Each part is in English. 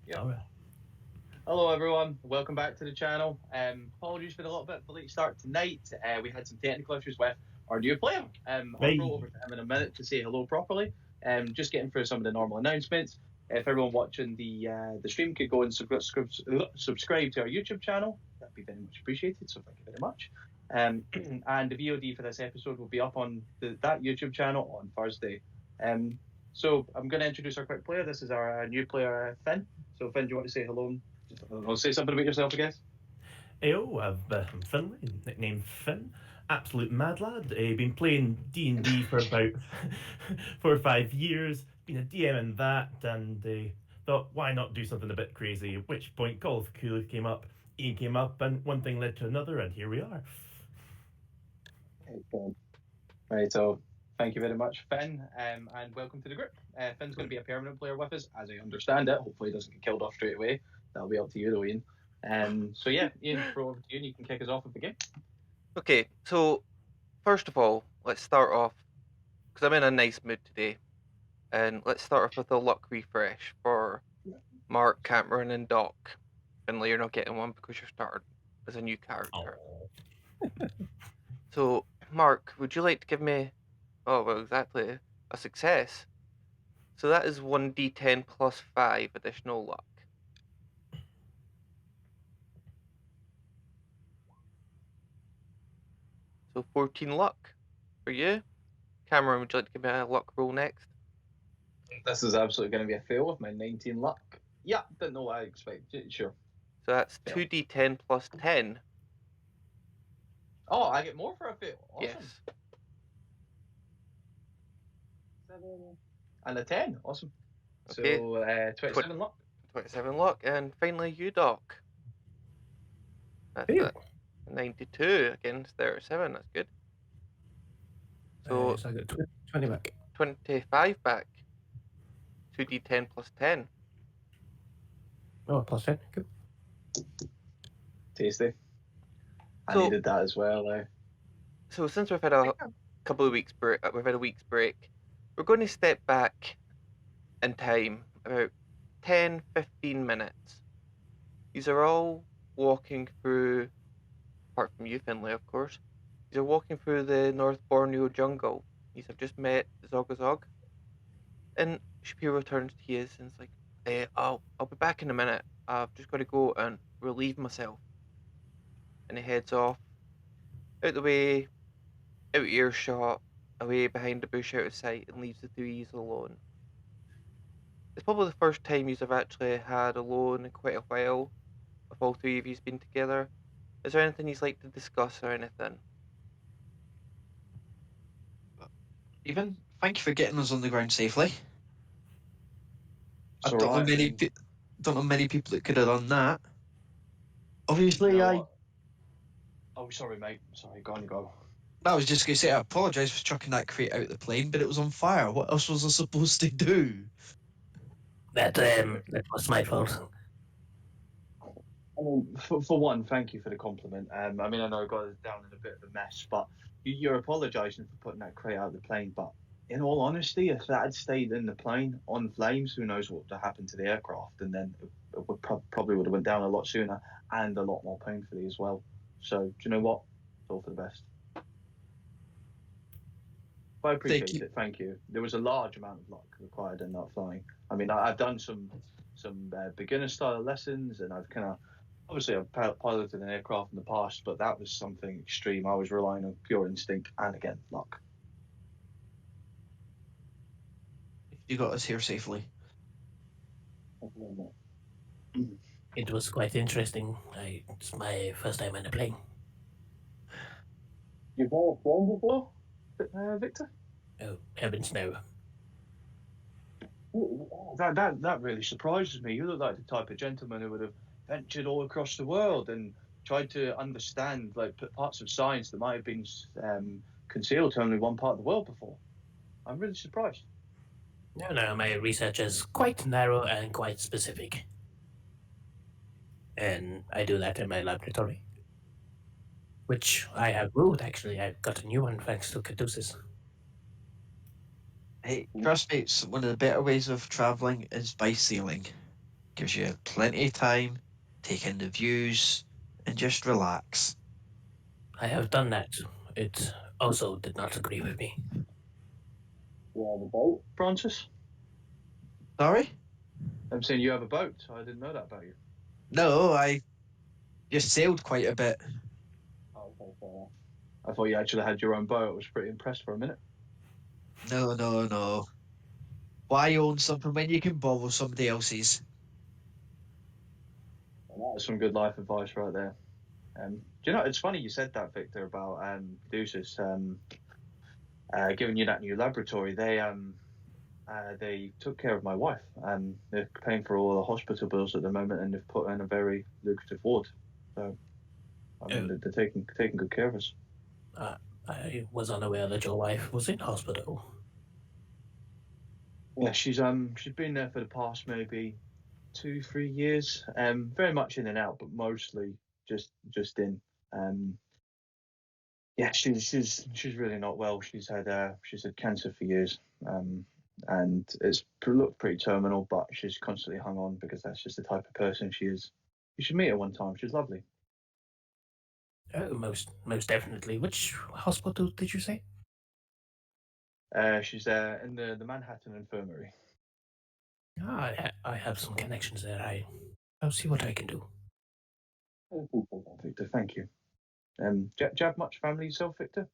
Yeah. All right. Hello, everyone. Welcome back to the channel. Apologies for a little bit of a late start tonight. We had some technical issues with our new player. I'll throw it over to him in a minute to say hello properly. Just getting through some of the normal announcements. If everyone watching the stream could go and subscribe to our YouTube channel, that'd be very much appreciated. So thank you very much. And the VOD for this episode will be up on that YouTube channel on Thursday. So I'm going to introduce our quick player. This is our new player, Finn. So Finn, do you want to say hello? I'll say something about yourself, I guess. Ayo, I'm Finlay, nicknamed Finn. Absolute mad lad. Been playing D&D for about 4 or 5 years. Been a DM in that, and thought, why not do something a bit crazy? At which point, Call of Cthulhu came up, Ian came up, and one thing led to another, and here we are. Right, so thank you very much, Finn, and welcome to the group. Finn's going to be a permanent player with us, as I understand it. Hopefully, he doesn't get killed off straight away. That'll be up to you, though, Ian. So yeah, Ian, throw over to you, and you can kick us off with the game. Okay, so first of all, let's start off, because I'm in a nice mood today, and let's start off with a luck refresh for Mark, Cameron, and Doc. Finlay, you're not getting one because you're started as a new character. So, Mark, would you like to give me, exactly, a success? So that is 1d10 plus 5 additional luck. So 14 luck for you. Cameron, would you like to give me a luck roll next? This is absolutely going to be a fail with my 19 luck. Yeah, didn't know what I expected. Sure. So that's Fail. 2d10 plus 10. Oh, I get more for a fail. Awesome. Yes. 7 and a 10. Awesome. Okay. So 27 luck. 27 luck. And finally, you, Doc. That's Hey. a 92 against 37. That's good. So I got 20 back. 25 back. 2d10 plus 10. Oh, plus 10. Good. Tasty. I So- needed that as well. So since we've had a couple of weeks break, we've had a week's break, we're going to step back in time about 10-15 minutes. These are all walking through, apart from you, Finlay, of course. These are walking through the North Borneo jungle. These have just met Zogazog. And Shapiro turns to you and is like, I'll be back in a minute. I've just got to go and relieve myself. And he heads off, out the way, out of earshot, away behind the bush out of sight, and leaves the three alone. It's probably the first time you've actually had alone in quite a while, if all three of you've been together. Is there anything you'd like to discuss or anything? Stephen, thank you for getting us on the ground safely. I So don't know many people that could have done that. Obviously, Oh, sorry, mate. Sorry, go on, go. I was just going to say, I apologise for chucking that crate out of the plane, but it was on fire. What else was I supposed to do? That was my fault. I mean, for one, thank you for the compliment. I mean, I know I got us down in a bit of a mess, but you're apologising for putting that crate out of the plane. But in all honesty, if that had stayed in the plane on flames, who knows what would have happened to the aircraft? And then it would probably would have went down a lot sooner and a lot more painfully as well. So, do you know what? It's all for the best. I appreciate it. Thank you. There was a large amount of luck required in that flying. I mean, I've done some beginner style lessons, and I've obviously I've piloted an aircraft in the past, but that was something extreme. I was relying on pure instinct and again luck. You got us here safely. It was quite interesting. It's my first time on a plane. You've all flown before, Victor? Oh, heavens no. That really surprises me. You look like the type of gentleman who would have ventured all across the world and tried to understand parts of science that might have been concealed to only one part of the world before. I'm really surprised. No, my research is quite narrow and quite specific. And I do that in my laboratory. Which I have moved, actually. I've got a new one thanks to Caduceus. Hey, trust me, it's one of the better ways of travelling is by sailing. Gives you plenty of time, take in the views, and just relax. I have done that. It also did not agree with me. You have a boat, Francis? Sorry? I'm saying you have a boat. I didn't know that about you. No, I just sailed quite a bit. Oh, okay, fair enough. I thought you actually had your own boat. I was pretty impressed for a minute. No. Why own something when you can borrow somebody else's? Well, that is some good life advice right there. Do you know, it's funny you said that, Victor, about Caduceus giving you that new laboratory. They took care of my wife. They're paying for all the hospital bills at the moment, and they've put her in a very lucrative ward. So, I mean, they're taking good care of us. I was unaware that your wife was in hospital. Yeah, she's been there for the past maybe 2-3 years. Very much in and out, but mostly just in. Yeah, she's really not well. She's had cancer for years. And it's looked pretty terminal, but she's constantly hung on because that's just the type of person she is. You should meet her one time. She's lovely. Oh, most definitely. Which hospital did you say? She's in the Manhattan Infirmary. I have some connections there. I'll see what I can do. Victor, thank you. Do you have much family yourself, Victor?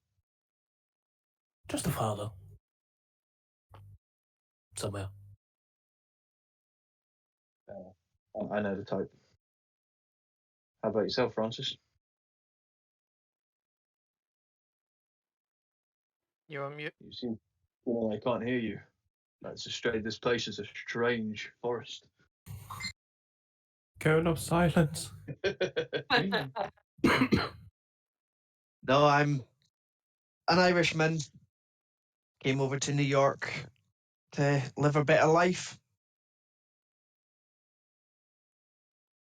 Just a father. Somewhere. I know the type. How about yourself, Francis? You're on mute. You seem. Well, I can't hear you. This place is a strange forest. Cone of silence. No, I'm an Irishman. Came over to New York to live a better life.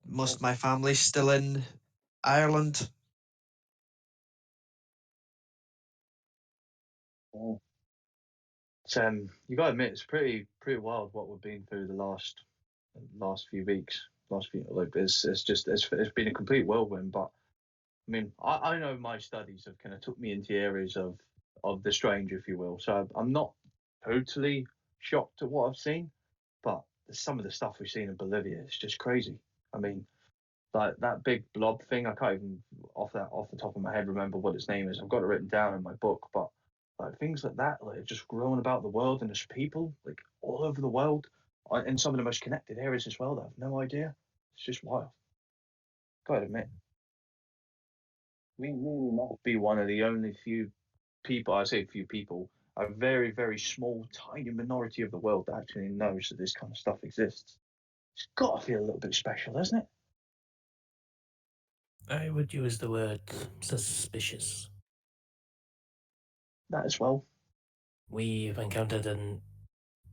Most of my family's still in Ireland. It's, you gotta admit, it's pretty wild what we've been through the last few weeks. It's been a complete whirlwind. But I mean, I know my studies have kind of took me into areas of the strange, if you will. So I'm not totally shocked at what I've seen, but some of the stuff we've seen in Bolivia is just crazy. I mean, like that big blob thing. I can't even off the top of my head remember what its name is. I've got it written down in my book, but like things like that, like just growing about the world, and there's people like all over the world, in some of the most connected areas as well. That I've no idea. It's just wild. Gotta admit, we really must be one of the only few people. I say few people. A very, very small, tiny minority of the world that actually knows that this kind of stuff exists. It's got to feel a little bit special, doesn't it? I would use the word suspicious. That as well. We've encountered an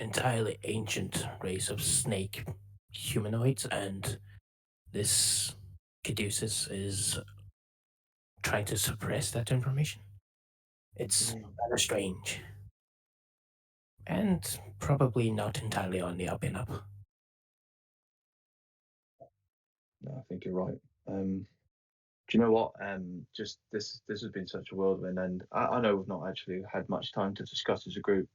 entirely ancient race of snake humanoids, and this Caduceus is trying to suppress that information. It's rather strange. And probably not entirely on the up and up. No, I think you're right. Do you know what? Just this has been such a whirlwind, and I know we've not actually had much time to discuss as a group,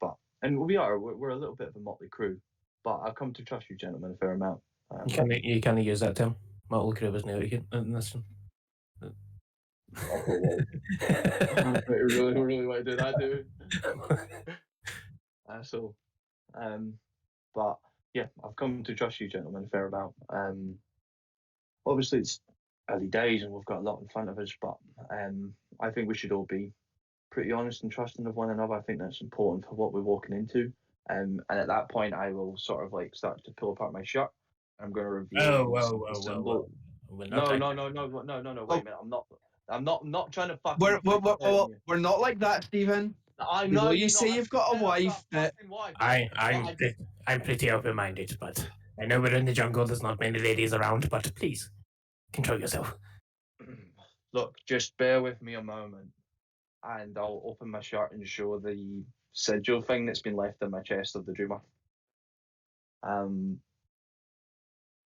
and we're a little bit of a motley crew, but I've come to trust you, gentlemen, a fair amount. You can use that term. Motley crew isn't it? You can listen. really want to do that, do That's all. But yeah, I've come to trust you, gentlemen, a fair amount. Obviously, it's early days and we've got a lot in front of us, but I think we should all be pretty honest and trusting of one another. I think that's important for what we're walking into. And at that point, I will sort of like start to pull apart my shirt. I'm going to reveal. Whoa. No. Wait a minute. I'm not trying to fucking. We're not like that, Stephen. I We know you say you've got a wife, but I'm pretty open-minded, but I know we're in the jungle. There's not many ladies around, but please control yourself. Look, just bear with me a moment, and I'll open my shirt and show the sigil thing that's been left in my chest of the dreamer.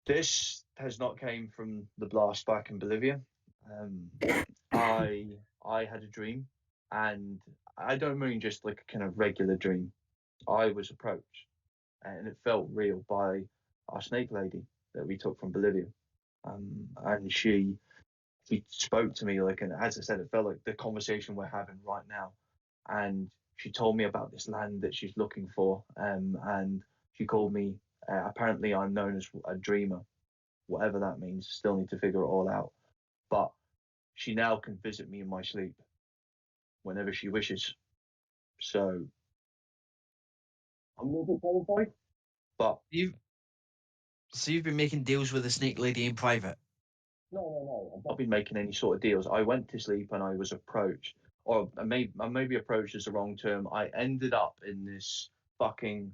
This has not came from the blast back in Bolivia. I had a dream, and I don't mean just like a kind of regular dream. I was approached, and it felt real by our snake lady that we took from Bolivia, and she spoke to me like, and as I said, it felt like the conversation we're having right now, and she told me about this land that she's looking for, and she called me. Apparently, I'm known as a dreamer, whatever that means. Still need to figure it all out, but she now can visit me in my sleep whenever she wishes. So I'm a little bit qualified, but So you've been making deals with the snake lady in private? no. I've not been making any sort of deals. I went to sleep and I was approached, or maybe approached is the wrong term. I ended up in this fucking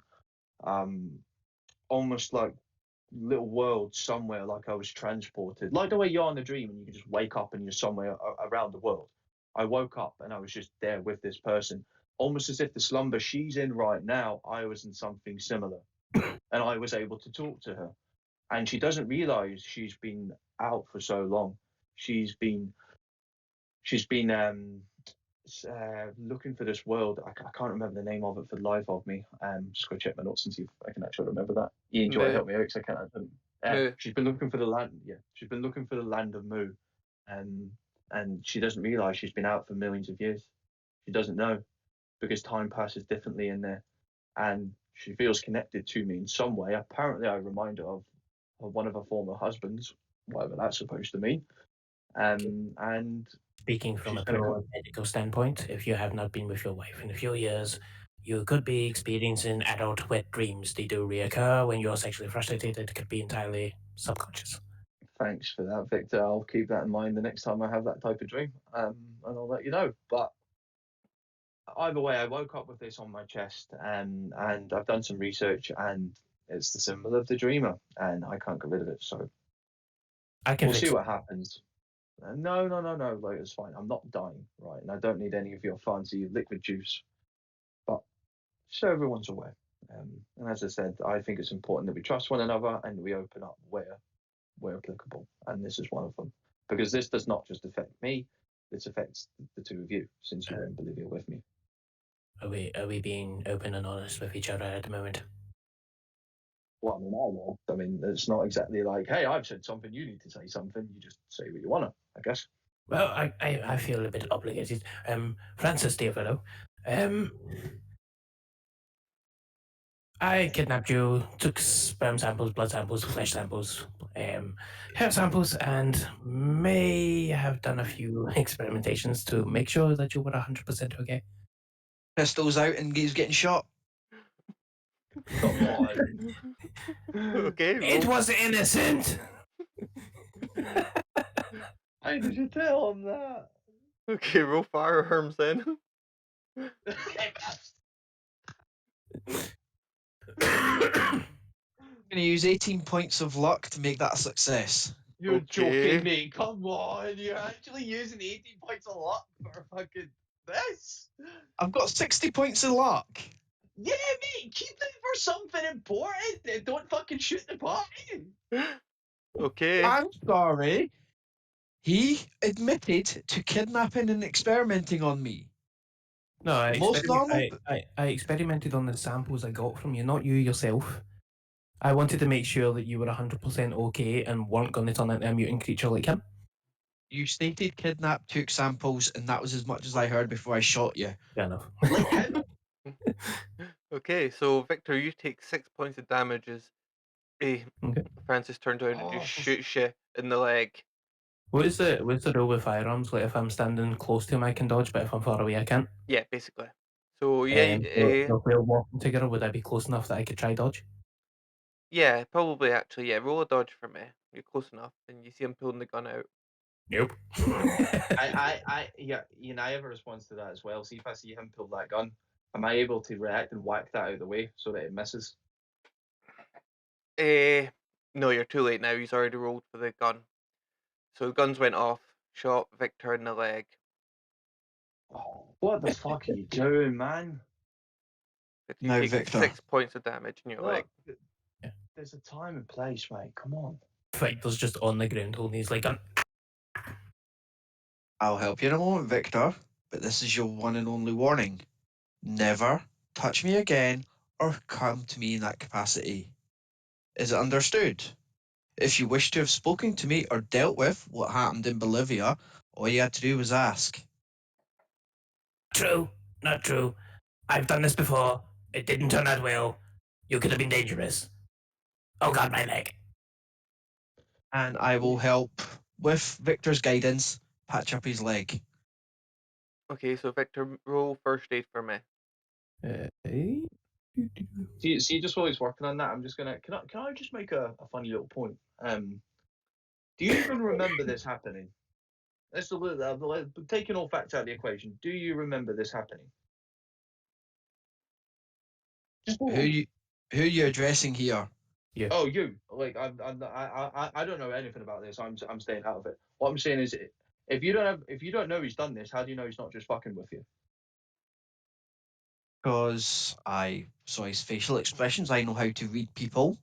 almost like little world somewhere, like I was transported, like the way you're on a dream and you can just wake up and you're somewhere around the world. I woke up and I was just there with this person, almost as if the slumber she's in right now, I was in something similar, and I was able to talk to her. And she doesn't realize she's been out for so long. She's been looking for this world. I can't remember the name of it for the life of me. Just go check my notes and see if I can actually remember that. Ian, do you want to help me out? 'Cause I can't. She's been looking for the land. Yeah, she's been looking for the land of Mu, and she doesn't realize she's been out for millions of years. She doesn't know because time passes differently in there, and she feels connected to me in some way. Apparently, I remind her of one of her former husbands, whatever that's supposed to mean. And Speaking from she's a gonna pure medical standpoint, if you have not been with your wife in a few years, you could be experiencing adult wet dreams. They do reoccur when you're sexually frustrated. It could be entirely subconscious. Thanks for that, Victor. I'll keep that in mind the next time I have that type of dream, and I'll let you know. But either way, I woke up with this on my chest, and I've done some research, and it's the symbol of the dreamer, and I can't get rid of it. So we'll see what happens. No. Like, it's fine. I'm not dying, right? And I don't need any of your fancy liquid juice. But so everyone's aware. And as I said, I think it's important that we trust one another and we open up where applicable. And this is one of them. Because this does not just affect me, this affects the two of you, since you're in Bolivia with me. Are we being open and honest with each other at the moment? Well, I mean, it's not exactly like, hey, I've said something, you need to say something. You just say what you want to, I guess. Well, I feel a bit obligated. Francis, dear fellow, I kidnapped you, took sperm samples, blood samples, flesh samples, hair samples, and may have done a few experimentations to make sure that you were 100% okay. Pistols out and he's getting shot. Come on. Okay. It was innocent! How did you tell him that? Okay, roll firearms then. I'm going to use 18 points of luck to make that a success. You're joking me. Come on. You're actually using 18 points of luck for fucking this? I've got 60 points of luck. Yeah, mate. Keep it for something important and don't fucking shoot the party. Okay. I'm sorry. He admitted to kidnapping and experimenting on me. No, I I experimented on the samples I got from you, not you yourself. I wanted to make sure that you were 100% okay and weren't going to turn into a mutant creature like him. You stated kidnap, took samples, and that was as much as I heard before I shot you. Fair enough. Like him? Okay, so Victor, you take 6 points of damage as Francis turns around and just shoots you in the leg. What's the rule with firearms? Like, if I'm standing close to him, I can dodge, but if I'm far away, I can't. Yeah, basically. So yeah, so if we're walking together, would I be close enough that I could try dodge? yeah, probably actually. Yeah, roll a dodge for me. You're close enough, and you see him pulling the gun out. Nope. I have a response to that as well. See if I see him pull that gun, am I able to react and whack that out of the way so that it misses? No, you're too late now. He's already rolled for the gun. So the guns went off, shot Victor in the leg. Oh, what the fuck are you doing, man? You take Victor. 6 points of damage in your leg. there's a time and place, mate. Come on. Victor's just on the ground holding his leg. I'll help you in a moment, Victor, but this is your one and only warning. Never touch me again or come to me in that capacity. Is it understood? If you wish to have spoken to me or dealt with what happened in Bolivia, all you had to do was ask. True, not true. I've done this before. It didn't turn out well. You could have been dangerous. Oh God, my leg. And I will help, with Victor's guidance, patch up his leg. Okay, so Victor, roll first aid for me. See, just while he's working on that, I'm just gonna. Can I just make a funny little point? Do you even remember this happening? Let's taking all facts out of the equation. Do you remember this happening? Who you addressing here? Yeah. Oh, you. Like I don't know anything about this. I'm staying out of it. What I'm saying is, if you don't know he's done this, how do you know he's not just fucking with you? Because I saw his facial expressions. I know how to read people.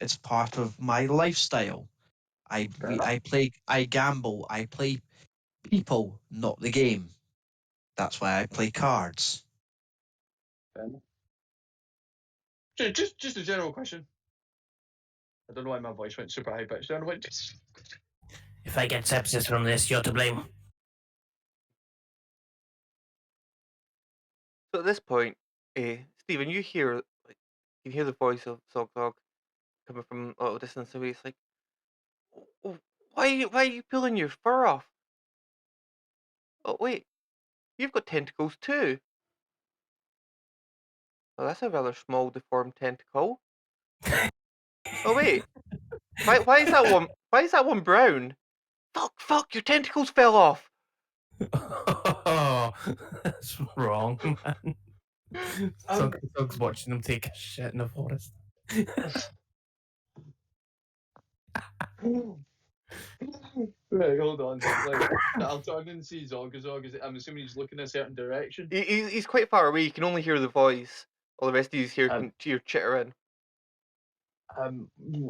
It's part of my lifestyle. I gamble. I play people, not the game. That's why I play cards. Just a general question. I don't know why my voice went super high pitched. I don't know why. If I get sepsis from this, you're to blame. So at this point, Stephen, you hear the voice of Zog Zog coming from a little distance away. It's like, why are you pulling your fur off? Oh wait, you've got tentacles too. Oh, that's a rather small, deformed tentacle. Oh wait, why is that one? Why is that one brown? Fuck! Your tentacles fell off. Oh, that's wrong, man. Zog's watching him take a shit in the forest. Right, hold on. Like, I'll turn and see Zog. I'm assuming he's looking a certain direction. He's quite far away. You can only hear the voice. All the rest of you hear your chittering.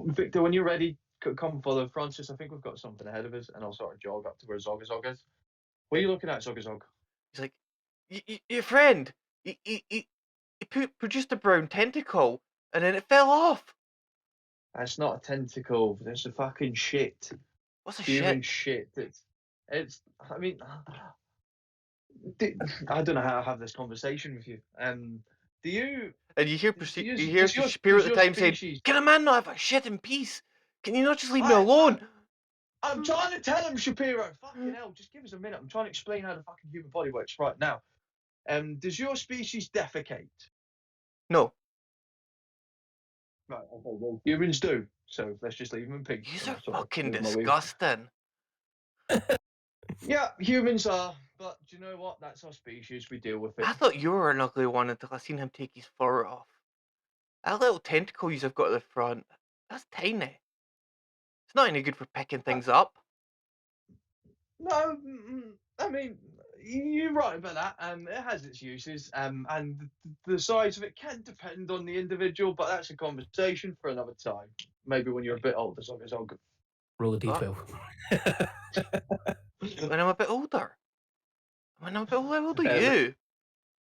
Victor, when you're ready, come follow Francis. I think we've got something ahead of us, and I'll sort of jog up to where Zog is. What are you looking at, Zog? He's like, your friend. He produced a brown tentacle, and then it fell off. That's not a tentacle. That's a fucking shit. What's a human shit? It's. I mean, I don't know how I have this conversation with you. Do you? And you hear Shapiro at the time saying, "Can a man not have a shit in peace? Can you not just leave me alone?" I'm trying to tell him, Shapiro. Fucking hell, just give us a minute. I'm trying to explain how the fucking human body works right now. Does your species defecate? No. Right, okay, well, humans do. So let's just leave them in peace. These are fucking disgusting. Yeah, humans are. But do you know what? That's our species. We deal with it. I thought you were an ugly one until I seen him take his fur off. That little tentacle you've got at the front, that's tiny. It's not any good for picking things up. No, I mean, you're right about that. It has its uses, and the size of it can depend on the individual, but that's a conversation for another time. Maybe when you're a bit older, so it's all good. Roll a d12. When I'm a bit older. How old are you?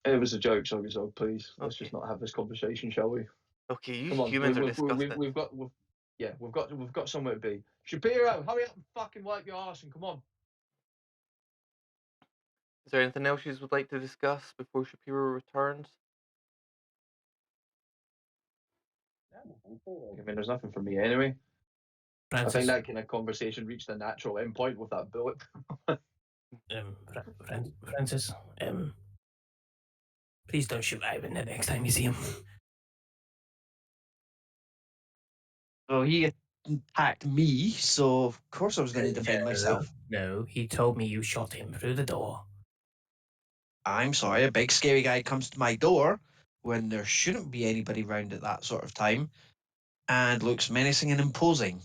It was a joke, so please. Let's just not have this conversation, shall we? Okay, you humans are disgusting. We've got somewhere to be. Shapiro, hurry up and fucking wipe your arse and come on. Is there anything else you would like to discuss before Shapiro returns? I mean, there's nothing for me anyway. Francis, I think that kind of conversation reached a natural end point with that bullet. Francis, please don't shoot Ivan the next time you see him. So he attacked me, so of course I was going to defend myself. No, he told me you shot him through the door. I'm sorry, a big scary guy comes to my door when there shouldn't be anybody round at that sort of time and looks menacing and imposing.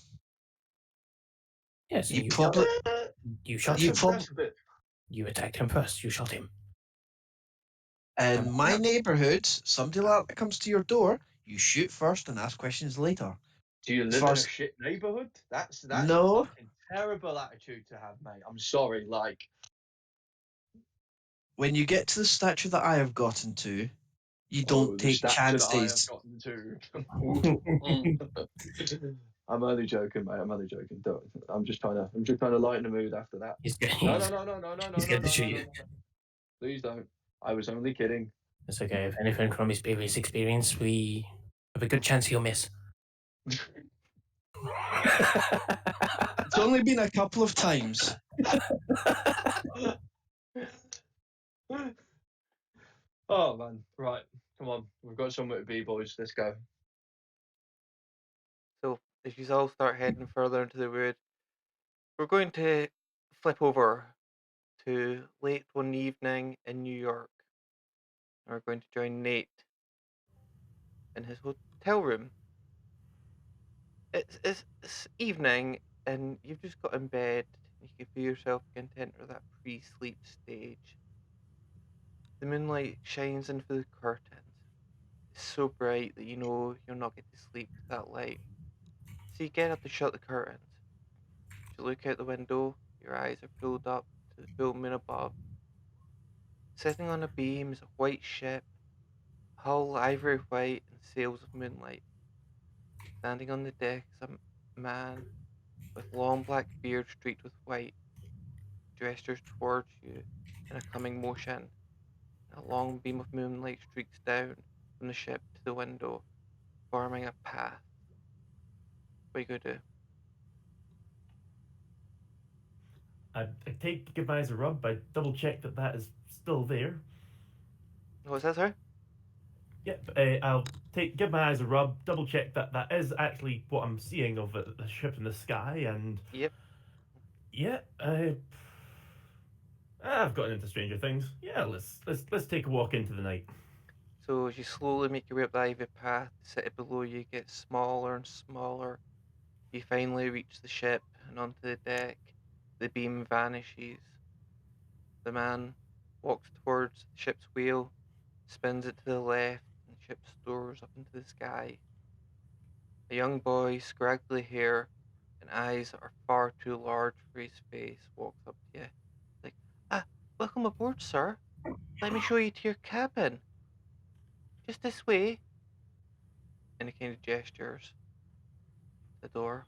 Yes, You shot him. You attacked him first. You shot him. In my neighbourhood, somebody like that comes to your door, you shoot first and ask questions later. Do you As live far in a as- shit neighborhood? That's a No. fucking terrible attitude to have, mate. I'm sorry. Like, When you get to the statue that I have gotten to, you oh, don't the take statue that I have chances. gotten to. I'm only joking, mate. I'm only joking. Don't. I'm just trying to lighten the mood after that. He's No, scared to shoot you. Please don't. I was only kidding. It's okay. If anything from his previous experience, we have a good chance he'll miss. It's only been a couple of times. Oh man, right. Come on. We've got somewhere to be, boys. Let's go. So as you all start heading further into the wood, we're going to flip over to late one evening in New York. We're going to join Nate in his hotel room. It's evening, and you've just got in bed. You can feel yourself begin to enter that pre-sleep stage. The moonlight shines into the curtains. It's so bright that you know you'll not get to sleep with that light. So you get up to shut the curtains. As you look out the window, your eyes are pulled up to the full moon above. Sitting on a beam is a white ship, hull ivory white and sails of moonlight. Standing on the deck is a man with long black beard streaked with white. He gestures towards you in a coming motion. A long beam of moonlight streaks down from the ship to the window, forming a path. What are you going to do? I give my eyes a rub. I double check that is still there. What's that, sorry? Yep. I'll give my eyes a rub. Double check that is actually what I'm seeing of the ship in the sky, and Yep. yeah. I've gotten into Stranger Things. Yeah, let's take a walk into the night. So as you slowly make your way up the ivy path, the city below you gets smaller and smaller. You finally reach the ship and onto the deck. The beam vanishes. The man walks towards the ship's wheel, spins it to the left, and the ship soars up into the sky. A young boy, scraggly hair, and eyes that are far too large for his face, walks up to you. Like, welcome aboard, sir. Let me show you to your cabin. Just this way. And he kind of gestures the door.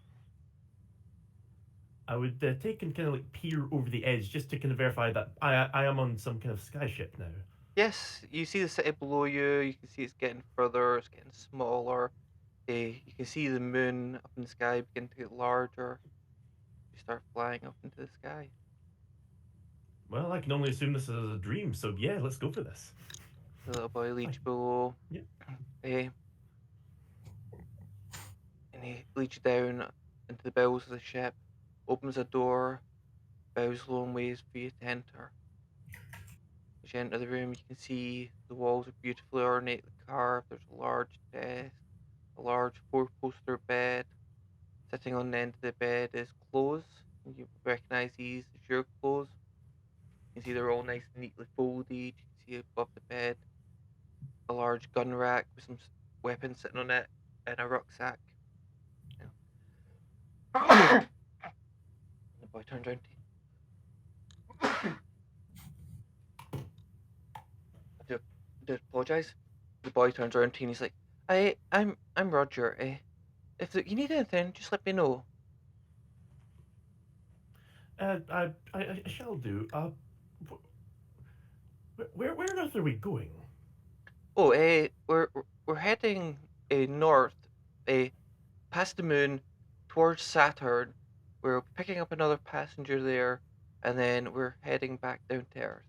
I would take and kind of like peer over the edge just to kind of verify that I am on some kind of skyship now. Yes, you see the city below you. You can see it's getting further. It's getting smaller. You can see the moon up in the sky begin to get larger. You start flying up into the sky. Well, I can only assume this is a dream, so yeah, let's go for this. The little boy leads below. Yeah. And he leads you down into the bowels of the ship, opens a door, bows low and ways for you to enter. As you enter the room, you can see the walls are beautifully ornately carved. There's a large desk, a large four-poster bed. Sitting on the end of the bed is clothes. You recognize these as your clothes. You can see they're all nice and neatly folded. You can see above the bed a large gun rack with some weapons sitting on it and a rucksack. The boy turns around to you. I do apologise. The boy turns around to you and he's like, I'm Roger. If you need anything, just let me know. I shall do. Where on earth are we going? Oh, we're heading north, past the moon, towards Saturn. We're picking up another passenger there, and then we're heading back down to Earth.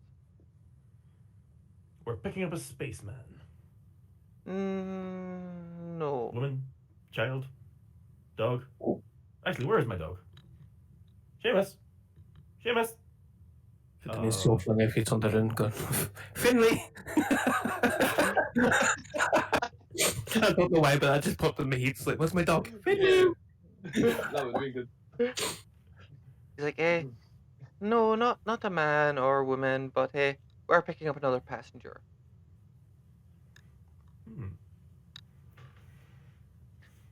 We're picking up a spaceman. No. Woman, child, dog. Actually, where is my dog? Seamus. Seamus. It'd be so funny if it's on the run going, Finley! I don't know why, but that just popped in my head. It's like, where's my dog? Finley! That was really good. He's like, no, not a man or a woman, but we're picking up another passenger.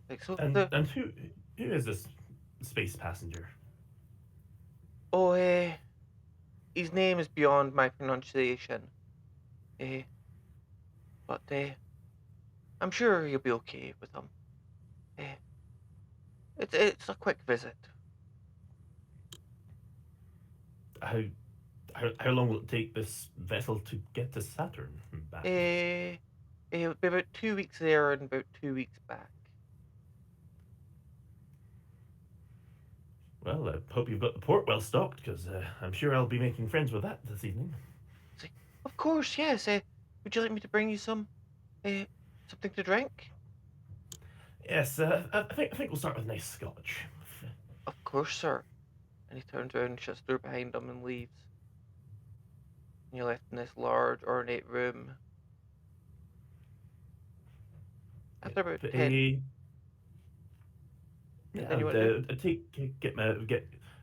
Like, so And who is this space passenger? oh, his name is beyond my pronunciation. But I'm sure you'll be okay with him. It's a quick visit. How how long will it take this vessel to get to Saturn and back? It'll be about 2 weeks there and about 2 weeks back. Well, I hope you've got the port well stocked, because I'm sure I'll be making friends with that this evening. Of course, yes. Would you like me to bring you something to drink? Yes, I think we'll start with a nice scotch. Of course, sir. And he turns around and shuts the door behind him and leaves. And you're left in this large, ornate room. After about 10... Yeah, then you want to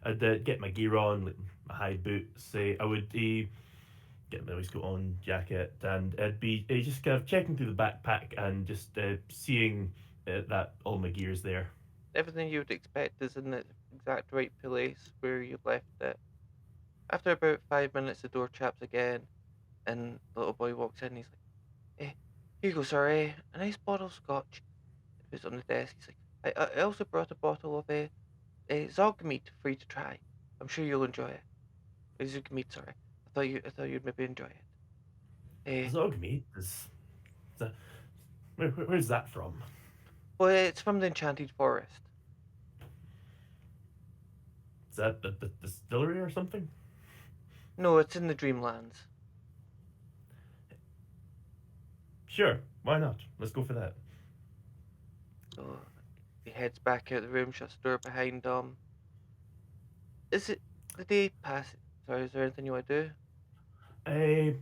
I'd get my gear on, like my high boots. I would get my waistcoat on, jacket, and I'd be just kind of checking through the backpack and just seeing that all my gear's there. Everything you would expect is in the exact right place where you left it. After about 5 minutes, the door chaps again, and the little boy walks in. And he's like, "Here you go, sir. A nice bottle of scotch." He puts it on the desk. He's like, "I also brought a bottle of zog meat for you to try. I'm sure you'll enjoy it." Zog meat, sorry. I thought you'd maybe enjoy it. Zog meat is that, where's that from? Well, it's from the Enchanted Forest. Is that the distillery or something? No, it's in the Dreamlands. Sure, why not? Let's go for that. So he heads back out of the room, shuts the door behind him. Is it the day pass? Sorry, is there anything you want to do? I'd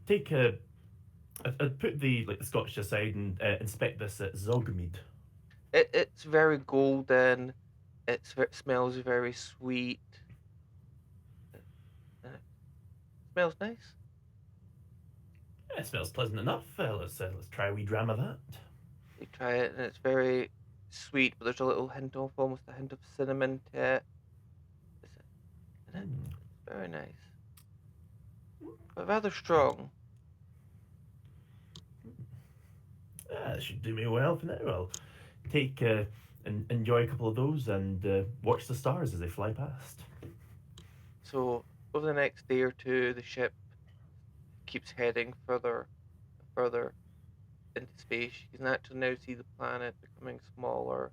take a. I'd put the scotch aside and inspect this Zogmead. It's very golden. It smells very sweet. Smells nice. Yeah, it smells pleasant enough. Let's try a wee dram of that. You try it, and it's very sweet, but there's a little hint of almost a hint of cinnamon to it. And it's very nice, but rather strong. That should do me well for now. I'll take and enjoy a couple of those and watch the stars as they fly past. So over the next day or two, the ship keeps heading further and further into space. You can actually now see the planet becoming smaller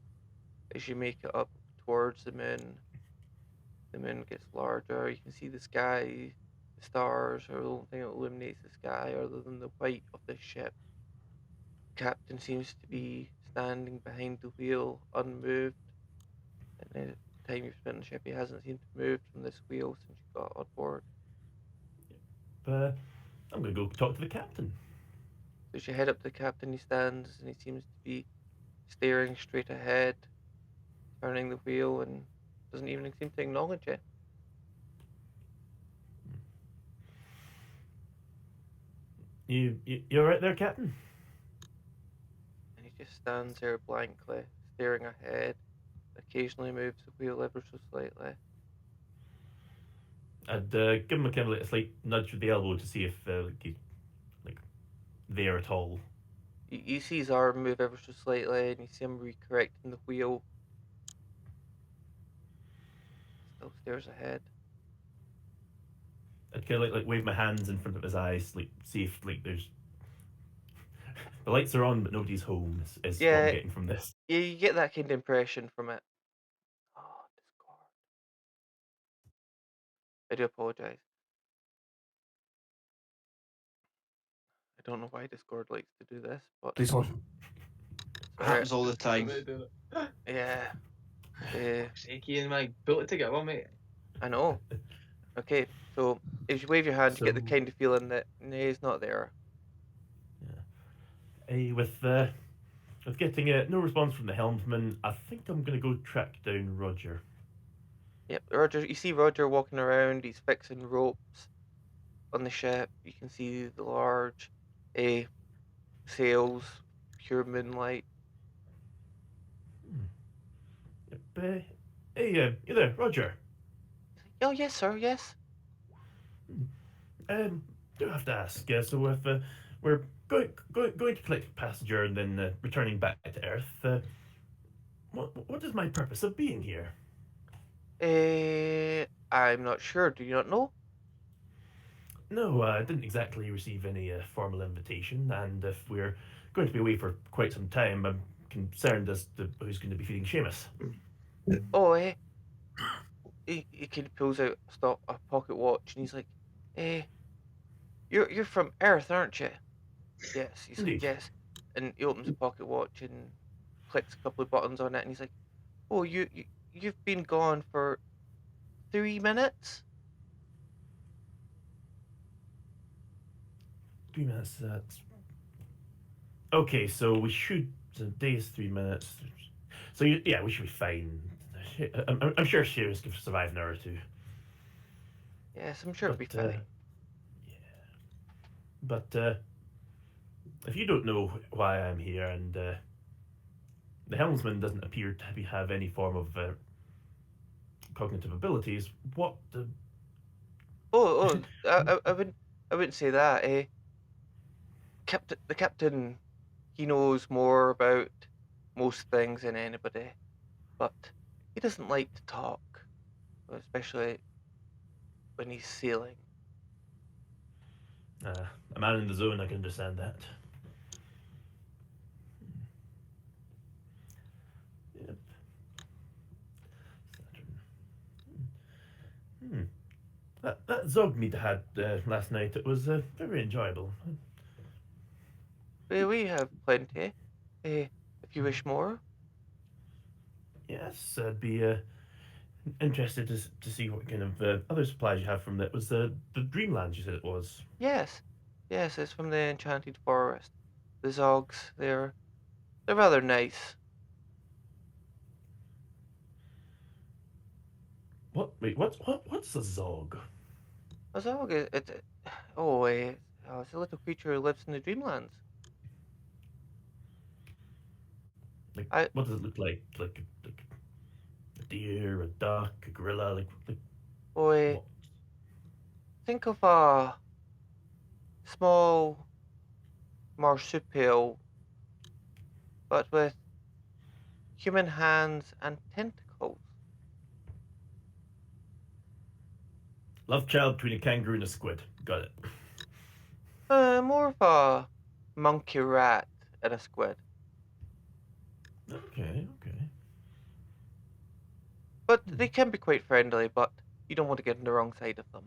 as you make it up towards the moon. The moon gets larger. You can see the sky. The stars are the only thing that illuminates the sky other than the white of the ship. The captain seems to be standing behind the wheel, unmoved. And the time you've spent on the ship, he hasn't seemed to move from this wheel since you got on board. But I'm going to go talk to the captain. So as you head up to the captain, he stands and he seems to be staring straight ahead, turning the wheel, and doesn't even seem to acknowledge it. You all right there, Captain? And he just stands there blankly, staring ahead, occasionally moves the wheel ever so slightly. I'd give him a kind of a slight nudge with the elbow to see if he's there at all. You see his arm move ever so slightly, and you see him recorrecting the wheel. Still stares ahead. I'd kind of like wave my hands in front of his eyes, see if there's the lights are on but nobody's home. Is what I'm getting from this. Yeah, you get that kind of impression from it. Oh, Discord. I do apologize. I don't know why Discord likes to do this, but Please hold. Happens all the time. yeah. Shaky and my built it together, mate. I know. Okay, so if you wave your hand, you get the kind of feeling that he's not there. Yeah. With getting no response from the helmsman, I think I'm going to go track down Roger. Yep, Roger. You see Roger walking around. He's fixing ropes on the ship. You can see the large sails, pure moonlight. Hey, you there, Roger? Oh, yes, sir, yes. Do have to ask. So if we're going to collect a passenger and then returning back to Earth, what is my purpose of being here? I'm not sure. Do you not know? No, I didn't exactly receive any formal invitation, and if we're going to be away for quite some time, I'm concerned as to who's going to be feeding Seamus. Oh, he kind of pulls out a pocket watch, and he's like, you're from Earth, aren't you? Yes. He's Indeed. like, yes. And he opens a pocket watch and clicks a couple of buttons on it, and he's like, oh, you've been gone for 3 minutes? 3 minutes. That's okay. So we should. So day is 3 minutes. So yeah, we should be fine. I'm sure Seamus can survive an hour or two. Yes, I'm sure it'll be fine. Yeah. But if you don't know why I'm here, and the helmsman doesn't appear to have any form of cognitive abilities, what the... I wouldn't say that. The captain, he knows more about most things than anybody, but he doesn't like to talk, especially when he's sailing. A man in the zone, I can understand that. Yep. Saturn. That Zog meet I had last night, it was very enjoyable. We have plenty. If you wish more. Yes, I'd be interested to see what kind of other supplies you have from that. Was the Dreamland you said it was? Yes, it's from the Enchanted Forest. The Zogs, they're rather nice. What's a Zog? A Zog, it's a little creature who lives in the Dreamlands. What does it look like? Like a deer, a duck, a gorilla, what? Think of a small marsupial, but with human hands and tentacles. Love child between a kangaroo and a squid. Got it. More of a monkey rat and a squid. Okay. But they can be quite friendly, but you don't want to get on the wrong side of them.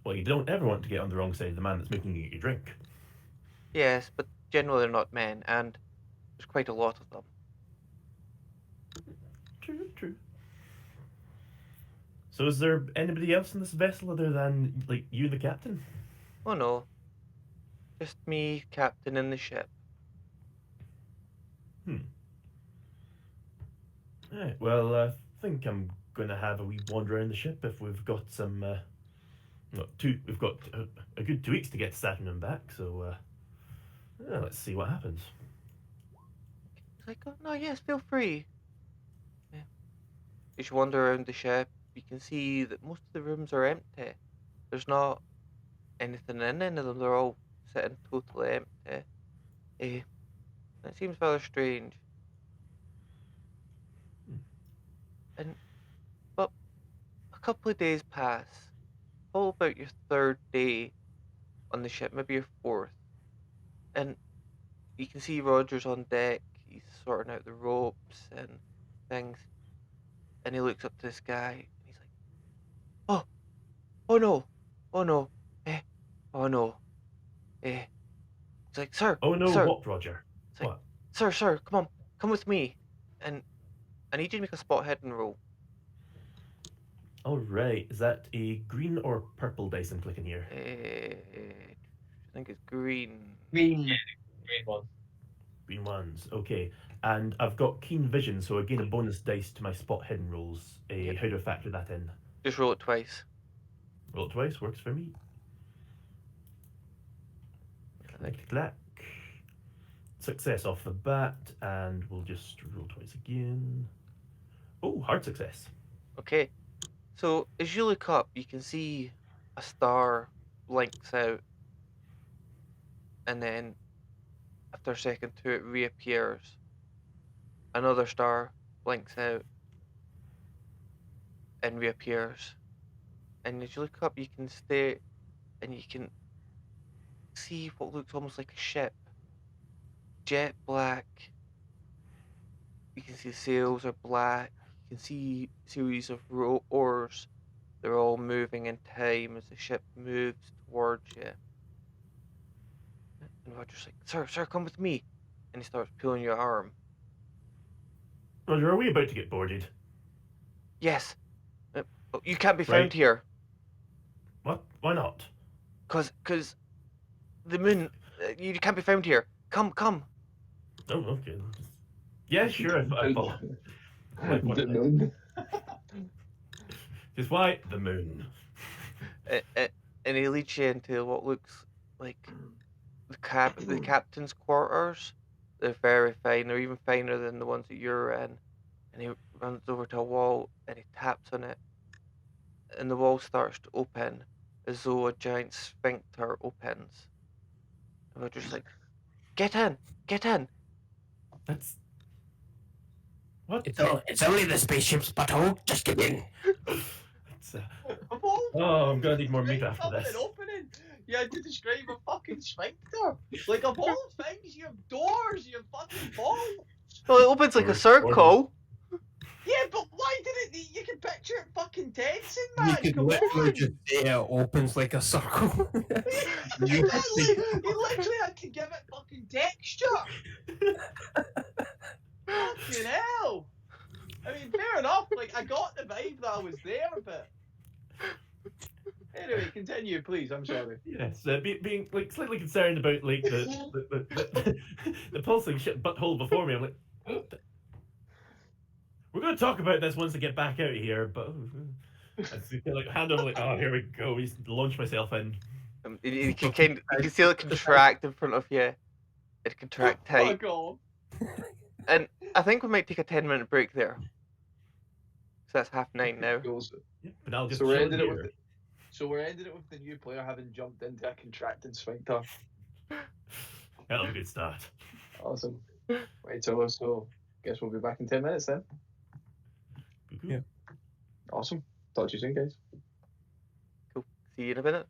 Well, you don't ever want to get on the wrong side of the man that's making you drink. Yes, but generally they're not men, and there's quite a lot of them. True. So is there anybody else in this vessel other than, like, you and the captain? Oh no. Just me, captain, and the ship. Alright, well, I think I'm going to have a wee wander around the ship if we've got some... we've got a good 2 weeks to get to Saturn and back, so let's see what happens. He's like, oh no, yes, feel free. Yeah. As you wander around the ship, you can see that most of the rooms are empty. There's not anything in any of them. They're all sitting totally empty. It seems rather strange. But a couple of days pass. All about your third day on the ship, maybe your fourth. And you can see Roger's on deck. He's sorting out the ropes and things. And he looks up to the sky and he's like, oh no, oh no, oh no. It's like, sir, Oh no, sir. what, Roger? It's like, what? Sir, come with me. And I need you to make a spot hidden roll. Alright, is that a green or purple dice I'm clicking here? I think it's green. Green one. Green ones, okay. And I've got keen vision, so I gain a bonus dice to my spot hidden rolls. Yep. How do I factor that in? Just roll it twice. Roll it twice, works for me. Clack. success off the bat, and we'll just roll twice again. Oh, hard success. Okay. So as you look up, you can see a star blinks out, and then after a second, two, it reappears. Another star blinks out and reappears. And as you look up, you can stay, and you can see what looks almost like a ship. Jet black. You can see the sails are black. You can see a series of oars. They're all moving in time as the ship moves towards you. And Roger's like, sir, come with me. And he starts pulling your arm. Roger, are we about to get boarded? Yes. You can't be found here. What? Why not? Cause the moon, you can't be found here. Come. Oh, okay. Yeah, sure. I follow. The moon. Just why the moon? And he leads you into what looks like the captain's quarters. They're very fine. They're even finer than the ones that you're in. And he runs over to a wall and he taps on it, and the wall starts to open as though a giant sphincter opens. And we're just like, get in. That's what? It's only the spaceships, butthole. Just get in. It's, oh, I'm gonna need more meat after this. Opening. You had to describe a fucking sphincter. Like, of all things, you have doors, you have fucking balls. Well, it opens like a circle. Yeah, but why did it? You can picture it fucking tensing, man. You can literally just say it opens like a circle. You literally had to give it fucking texture. Fucking hell. I mean, fair enough. Like, I got the vibe that I was there, but anyway, continue, please. I'm sorry. Yes, being like slightly concerned about like the pulsing shit butthole before me. I'm like, we're going to talk about this once I get back out here, but I like hand over like, oh, here we go. We just launch myself in. You can see it contract in front of you. It contract tight. Oh, And I think we might take a 10-minute break there. So that's 9:30 now. Yeah, but I'll just so we're ending it with the new player having jumped into a contracting sphincter. That'll be a good start. Awesome. Right, so guess we'll be back in 10 minutes then. Yeah. Awesome. Talk to you soon, guys. Cool. See you in a minute.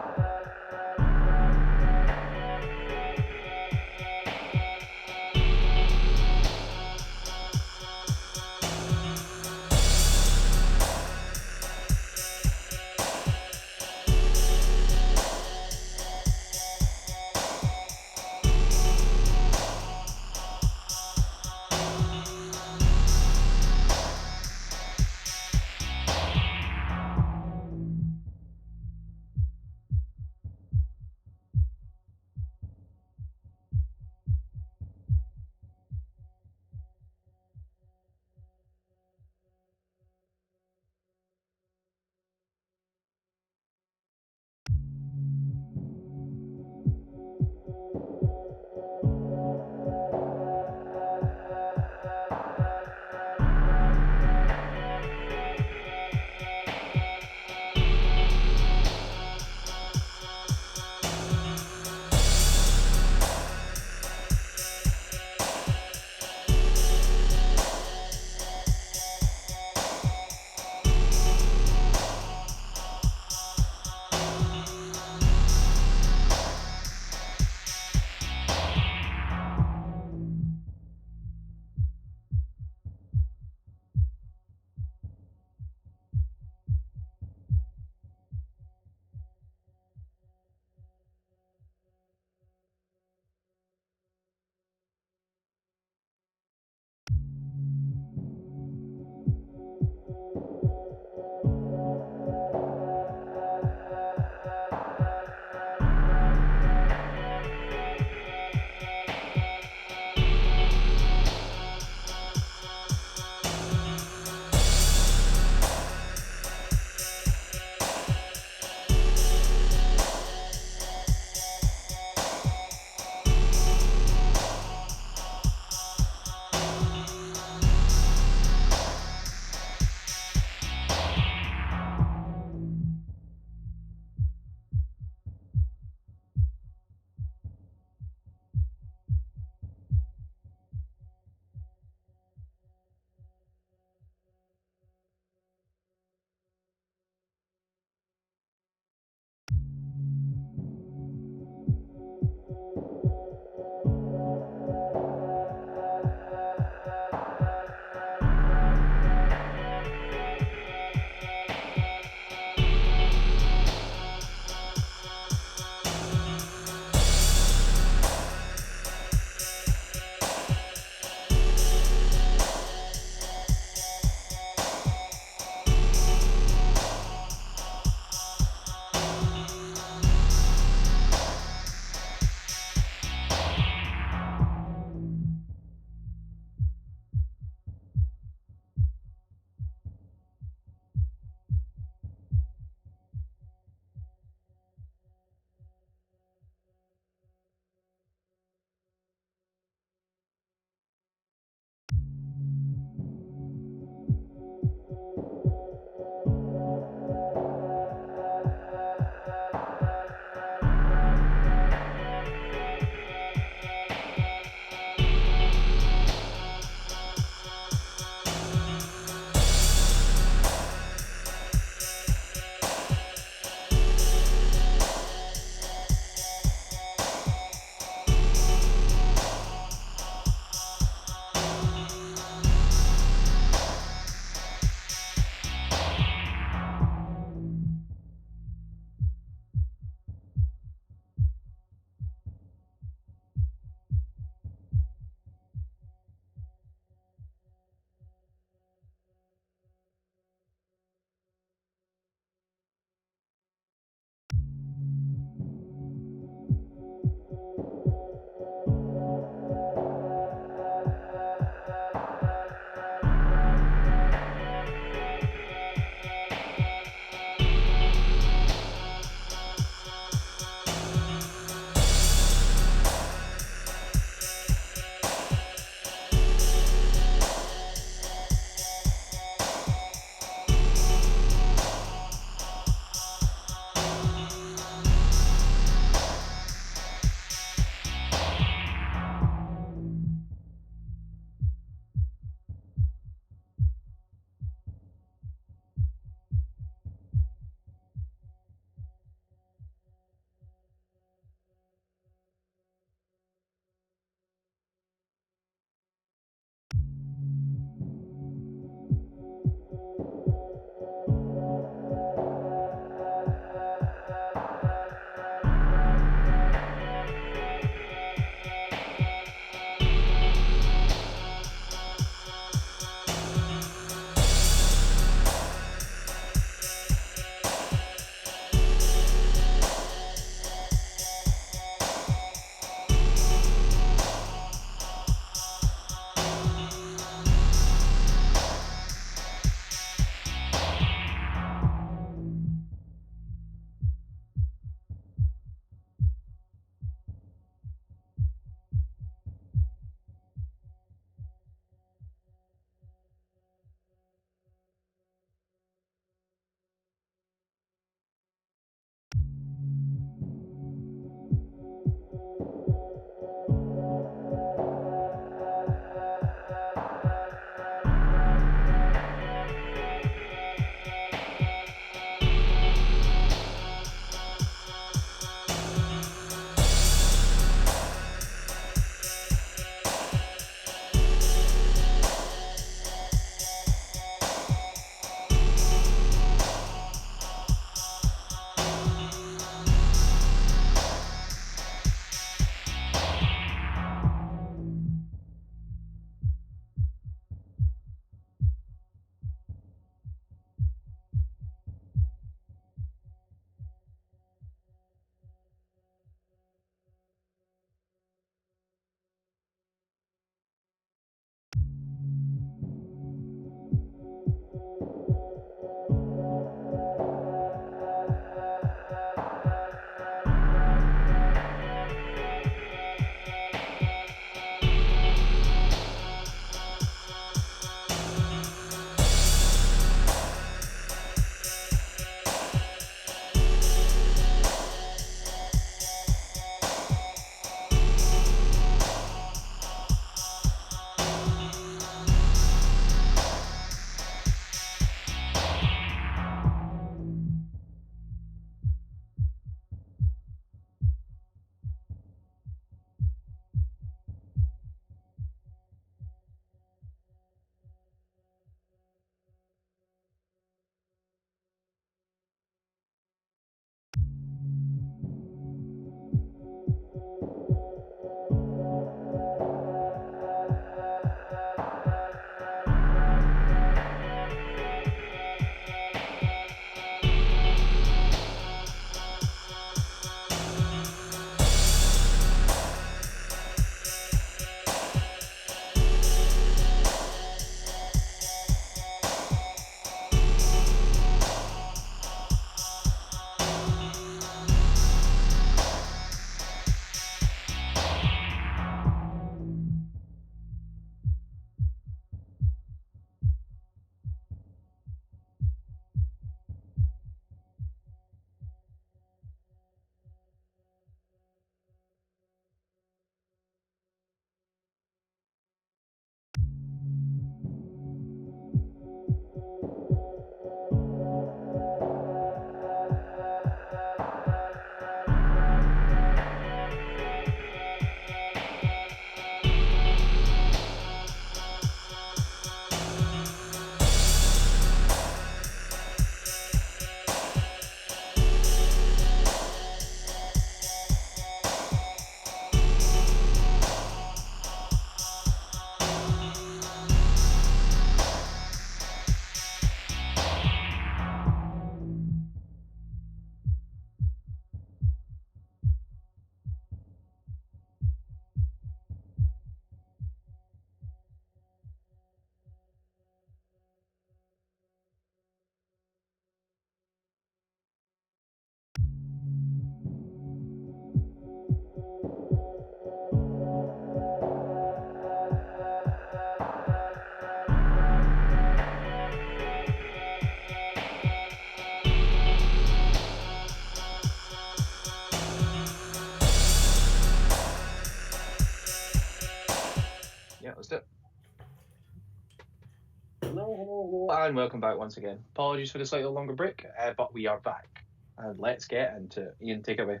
and welcome back once again. Apologies for the slightly longer break, but we are back. And let's get into it. Ian, take it away.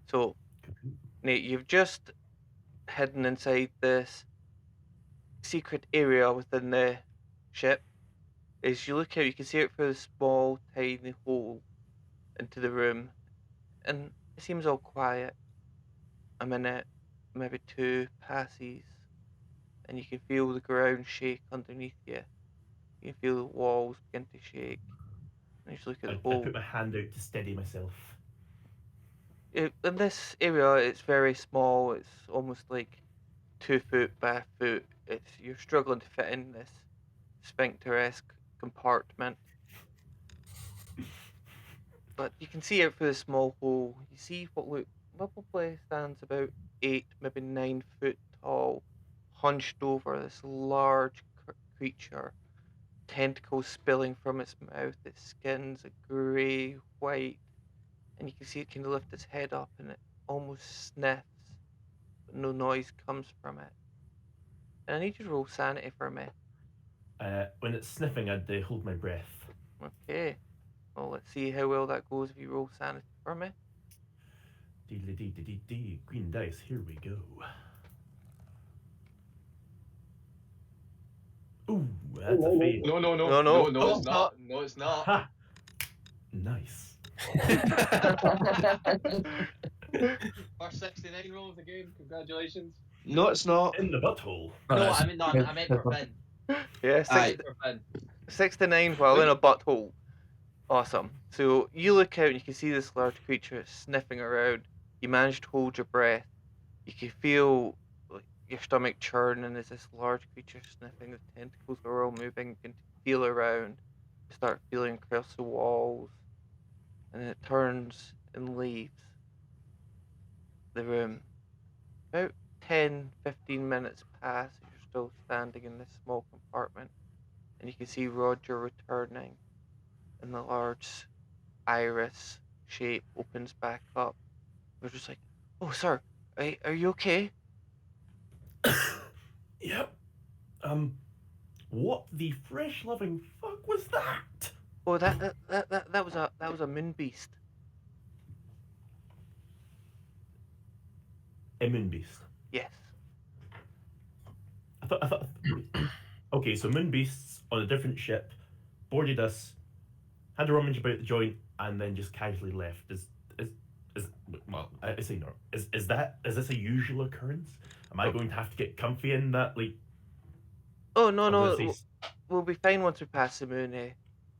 So, Nate, you've just hidden inside this secret area within the ship. As you look out, you can see it through a small, tiny hole into the room, and it seems all quiet. A minute, maybe two passes, and you can feel the ground shake underneath you. You can feel the walls begin to shake. And you just look at the I hole. put my hand out to steady myself. In this area, it's very small. It's almost like 2 foot by a foot. You're struggling to fit in this sphincter-esque compartment. But you can see out through the small hole. You see what probably stands about 8, maybe 9 foot tall, hunched over this large creature, tentacles spilling from its mouth. Its skin's a grey white, and you can see it kind of lift its head up, and it almost sniffs, but no noise comes from it. And I need you to roll sanity for me. When it's sniffing, I'd hold my breath. Okay. Well, let's see how well that goes if you roll sanity for me. Dee. Green dice, here we go. Ooh, that's a fail. No, it's not. No, it's not. Ha! Nice. First 69 roll of the game. Congratulations. No, it's not. In the butthole. No, I meant for Finn. Yeah, Aye. For Finn. 69 while in a butthole. Awesome. So you look out and you can see this large creature sniffing around. You manage to hold your breath. You can feel like your stomach churning as this large creature sniffing. The tentacles are all moving. You can feel around. You start feeling across the walls. And then it turns and leaves the room. About 10-15 minutes pass as you're still standing in this small compartment. And you can see Roger returning. And the large iris shape opens back up. We're just like, oh, sir, are you okay? Yep. What the fresh-loving fuck was that? Oh, that was a moon beast. A moon beast. Yes. I thought. Okay, so moon beasts on a different ship boarded us, had a rummage about the joint, and then just casually left. Is well, I say no. Is this a usual occurrence? Am I going to have to get comfy in that, like? Oh no, we'll be fine once we pass the moon.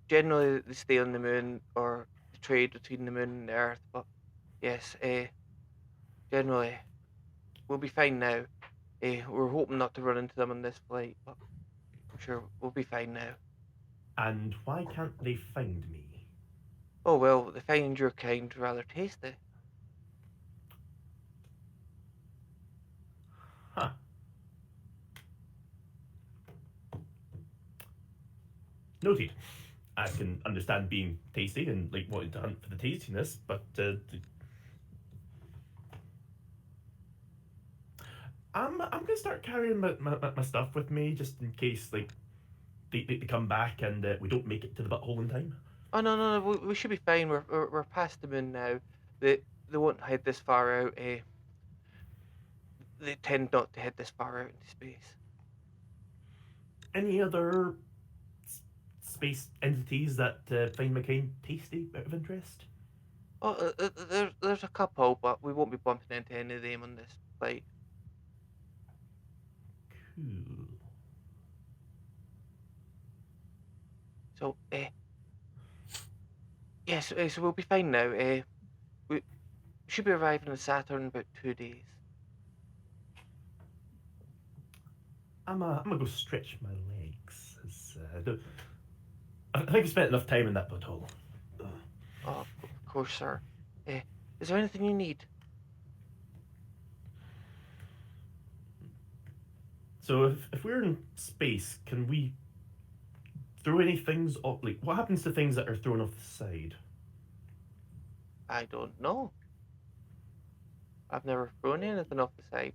Generally, they stay on the moon or the trade between the moon and the Earth. But yes, generally, we'll be fine now. We're hoping not to run into them on this flight, but I'm sure we'll be fine now. And why can't they find me? Oh well, they find your kind rather tasty. Huh. Noted. I can understand being tasty and like wanting to hunt for the tastiness, but I'm gonna start carrying my stuff with me just in case like they come back and we don't make it to the butthole in time. Oh no, we should be fine. We're past the moon now. They won't head this far out. They tend not to head this far out into space. Any other space entities that find my kind tasty out of interest? Oh, there's a couple, but we won't be bumping into any of them on this flight. Cool. So, yes, so we'll be fine now. We should be arriving on Saturn in about 2 days. I'm gonna go stretch my legs. I think I spent enough time in that butthole. Oh, of course, sir. Is there anything you need? So if we're in space, can we throw any things off? Like, what happens to things that are thrown off the side? I don't know. I've never thrown anything off the side.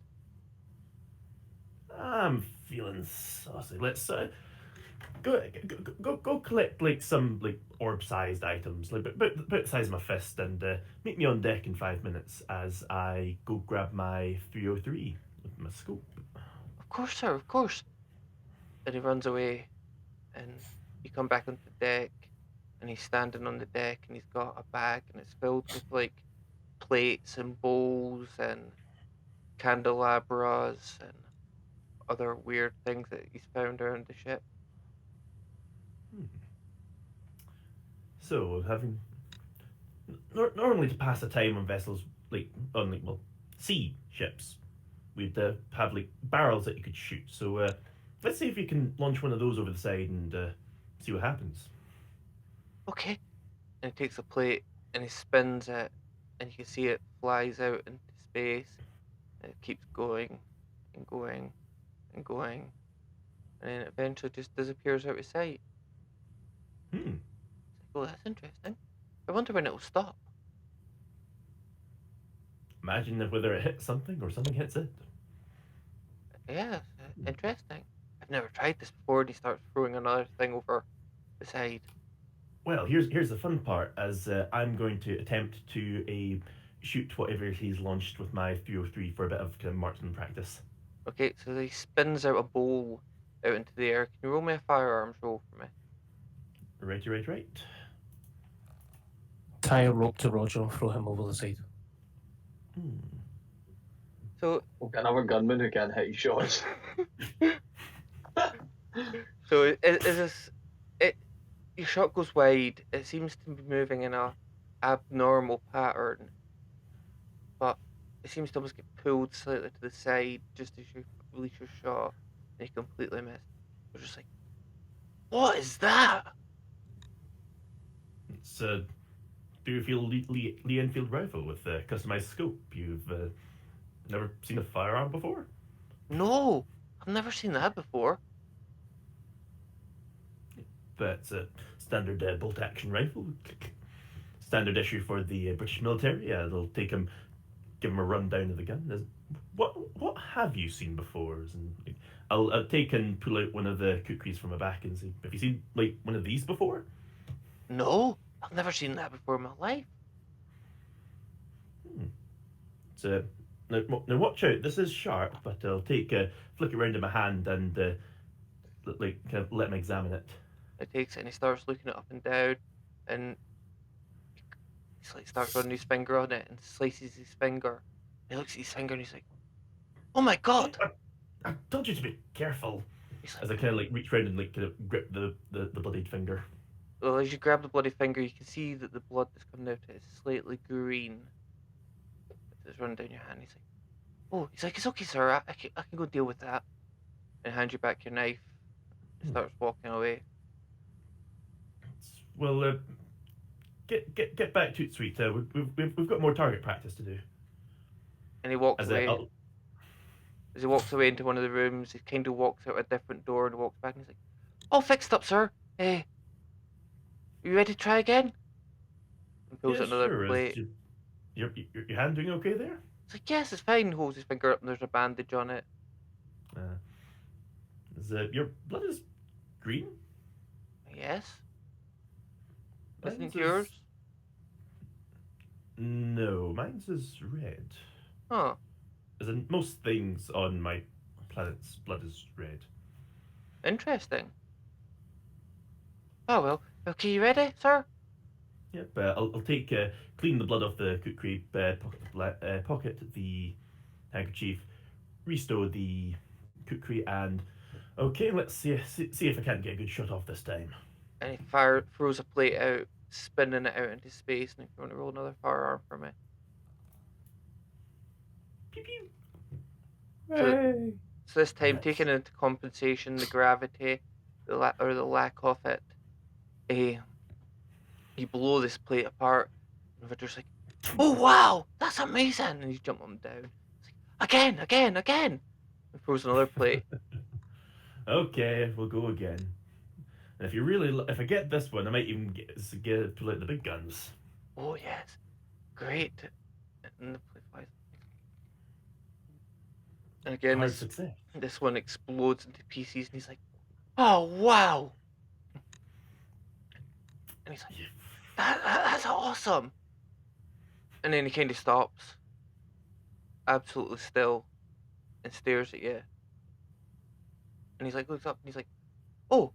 I'm feeling saucy. Let's Go collect like some like orb-sized items, like about the size of my fist, and meet me on deck in 5 minutes as I go grab my 303 with my scope. Of course, sir, of course. And he runs away, and you come back onto the deck, and he's standing on the deck, and he's got a bag, and it's filled with like plates and bowls and candelabras and other weird things that he's found around the ship. So, having normally to pass the time on vessels like on like sea ships, we'd have like barrels that you could shoot. So let's see if you can launch one of those over the side and see what happens. Okay. And he takes a plate and he spins it, and you can see it flies out into space, and it keeps going and going and going, and then eventually just disappears out of sight. Well, that's interesting. I wonder when it'll stop. Imagine if whether it hits something or something hits it. Yeah, interesting. I've never tried this before, and he starts throwing another thing over the side. Well, here's the fun part, as I'm going to attempt to shoot whatever he's launched with my 303 for a bit of kind of marksman practice. Okay, so he spins out a bowl out into the air. Can you roll me a firearms roll for me? Right. Tie a rope to Roger and throw him over the side. So We've got another gunman who can't hit his shots. So your shot goes wide. It seems to be moving in a abnormal pattern, but it seems to almost get pulled slightly to the side just as you release your shot, and you completely miss. You're just like, what is that? It's a Lee Enfield rifle with a customized scope. You've never seen a firearm before? No, I've never seen that before. That's a standard bolt-action rifle. Standard issue for the British military. They'll give him a rundown of the gun. What have you seen before? And I'll take and pull out one of the kukris from my back and say, have you seen like one of these before? No, I've never seen that before in my life. So now watch out. This is sharp, but I'll flick it around in my hand and kind of let me examine it. He takes it and he starts looking it up and down, and he starts running his finger on it and slices his finger. He looks at his finger and he's like, "Oh my god!" I told you to be careful. He's As I kind of like reach around and like kind of grip the bloodied finger. Well, as you grab the bloody finger, you can see that the blood that's coming out is slightly green. It's running down your hand. He's like, "Oh," he's like, "It's okay, sir. I can go deal with that." And hands you back your knife. And starts walking away. Well, get back to it, sweet. We've got more target practice to do. And he walks away. As he walks away into one of the rooms, he kind of walks out a different door and walks back, and he's like, "All fixed up, sir. Hey, you ready to try again?" And pulls out another plate. Your hand doing okay there? It's like, "Yes, it's fine." Holds his finger up and there's a bandage on it. Your blood is green? Yes. Isn't Mine's yours? No, mine's is red. Huh. As in most things on my planet's blood is red. Interesting. Oh well. Okay, you ready, sir? Yep. I'll take clean the blood off the kukri, pocket the handkerchief, restow the kukri, and okay, let's see if I can't get a good shot off this time. And he throws a plate out, spinning it out into space, and if you want to roll another firearm for me. Pew pew. So this time, taking into compensation the gravity, the lack of it, you blow this plate apart, and Victor's like, "Oh wow, that's amazing!" And he's jumping him down. He's like, again, and throws another plate. Okay, we'll go again. And if I get this one, I might even get pull out the big guns. Oh yes, great. And the plate flies. And again, this one explodes into pieces, and he's like, "Oh wow, And he's like, that's awesome. And then he kind of stops, absolutely still, and stares at you. And he's like, looks up and he's like, oh,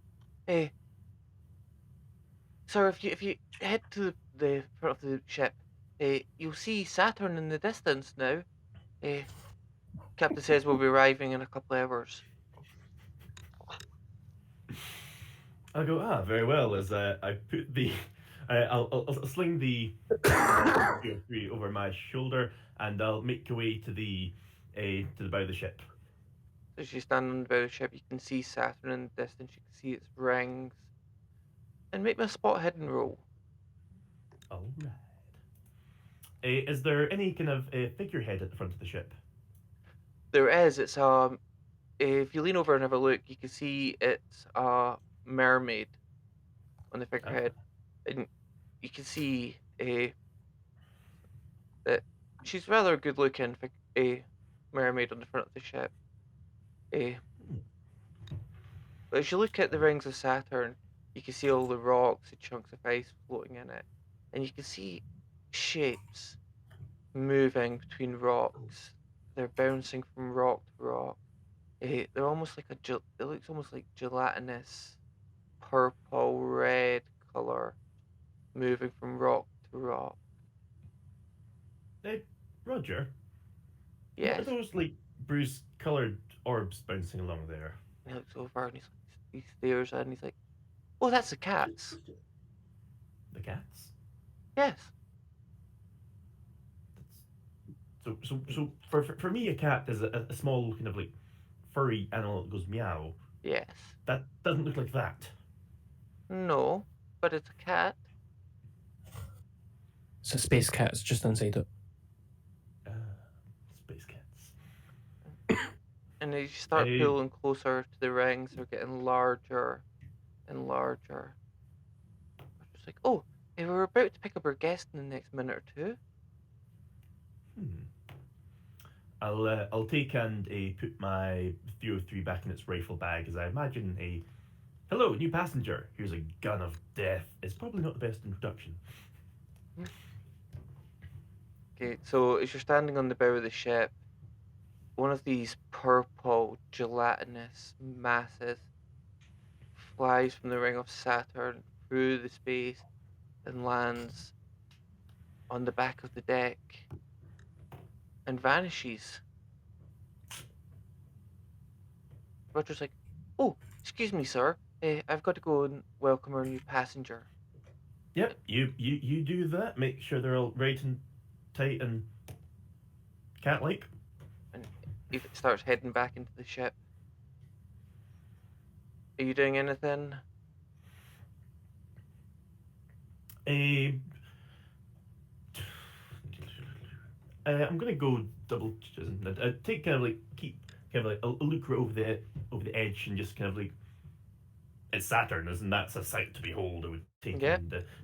sir, if you head to the front of the ship, you'll see Saturn in the distance now. Captain says we'll be arriving in a couple of hours. I'll go, very well, as I put the. I'll sling the three over my shoulder, and I'll make your way to the bow of the ship. So as you stand on the bow of the ship, you can see Saturn in the distance, you can see its rings. And make me a spot hidden roll. All right. Is there any kind of figurehead at the front of the ship? There is. It's if you lean over and have a look, you can see it's a mermaid on the figurehead, and you can see that she's rather good looking. A mermaid on the front of the ship. But as you look at the rings of Saturn, you can see all the rocks and chunks of ice floating in it, and you can see shapes moving between rocks. They're bouncing from rock to rock. They're almost like it looks almost like gelatinous, purple, red color, moving from rock to rock. Roger. Yes. What are those like bruise-colored orbs bouncing along there? He looks over and he stares at it and he's like, "Oh, that's the cats." The cats? Yes. So for me, a cat is a small kind of like furry animal that goes meow. Yes. That doesn't look like that. No, but it's a cat. So space cat's just inside it. Space cats. And as you start pulling closer to the rings, they're getting larger and larger. It's just like, oh, we're about to pick up our guest in the next minute or two. I'll take and put my 303 back in its rifle bag, as I imagine hello, new passenger. Here's a gun of death. It's probably not the best introduction. Okay, so as you're standing on the bow of the ship, one of these purple, gelatinous masses flies from the ring of Saturn through the space and lands on the back of the deck and vanishes. Roger's like, oh, excuse me, sir. I've got to go and welcome our new passenger. Yep, you do that. Make sure they're all right and tight and cat-like. And if it starts heading back into the ship. Are you doing anything? I'm gonna go double. Take kind of like keep kind of like a look right over the edge and just kind of like it's Saturn, isn't that's a sight to behold? I would take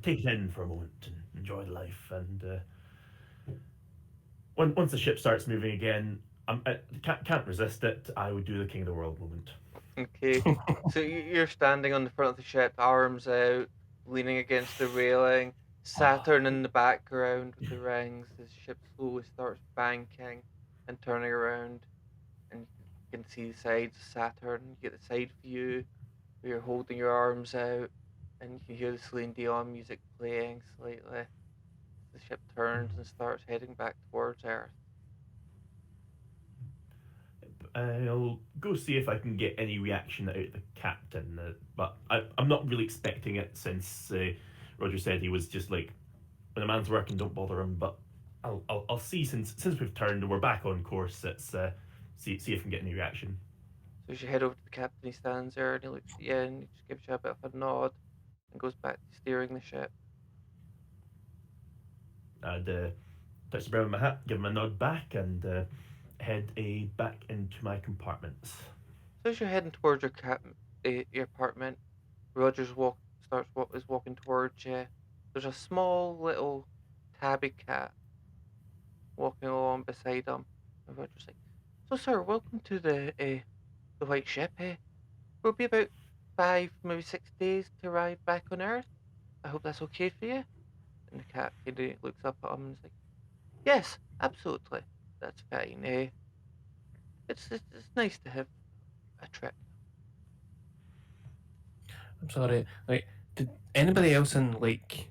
take it in for a moment and enjoy life. And once the ship starts moving again, I can't resist it. I would do the King of the World moment. Okay, so you're standing on the front of the ship, arms out, leaning against the railing. Saturn in the background with the rings. The ship slowly starts banking and turning around, and you can see the sides of Saturn. You get the side view where you're holding your arms out, and you can hear the Celine Dion music playing slightly. The ship turns and starts heading back towards Earth. I'll go see if I can get any reaction out of the captain, but I'm not really expecting it since Roger said he was just like, when a man's working, don't bother him. But I'll see since we've turned and we're back on course. Let's see if I can get any reaction. So as you head over to the captain, he stands there and he looks at you and he just gives you a bit of a nod and goes back to steering the ship. I'd touch the brow of my hat, give him a nod back, and head back into my compartments. So as you're heading towards your apartment, Roger's is walking towards you. There's a small little tabby cat walking along beside him. And Roger's like, "So sir, welcome to the white ship. We'll be about 5, maybe 6 days to arrive back on Earth. I hope that's okay for you. And the cat kind of looks up at him and is like, yes, absolutely. That's fine. It's nice to have a trip. I'm sorry. Like, did anybody else in like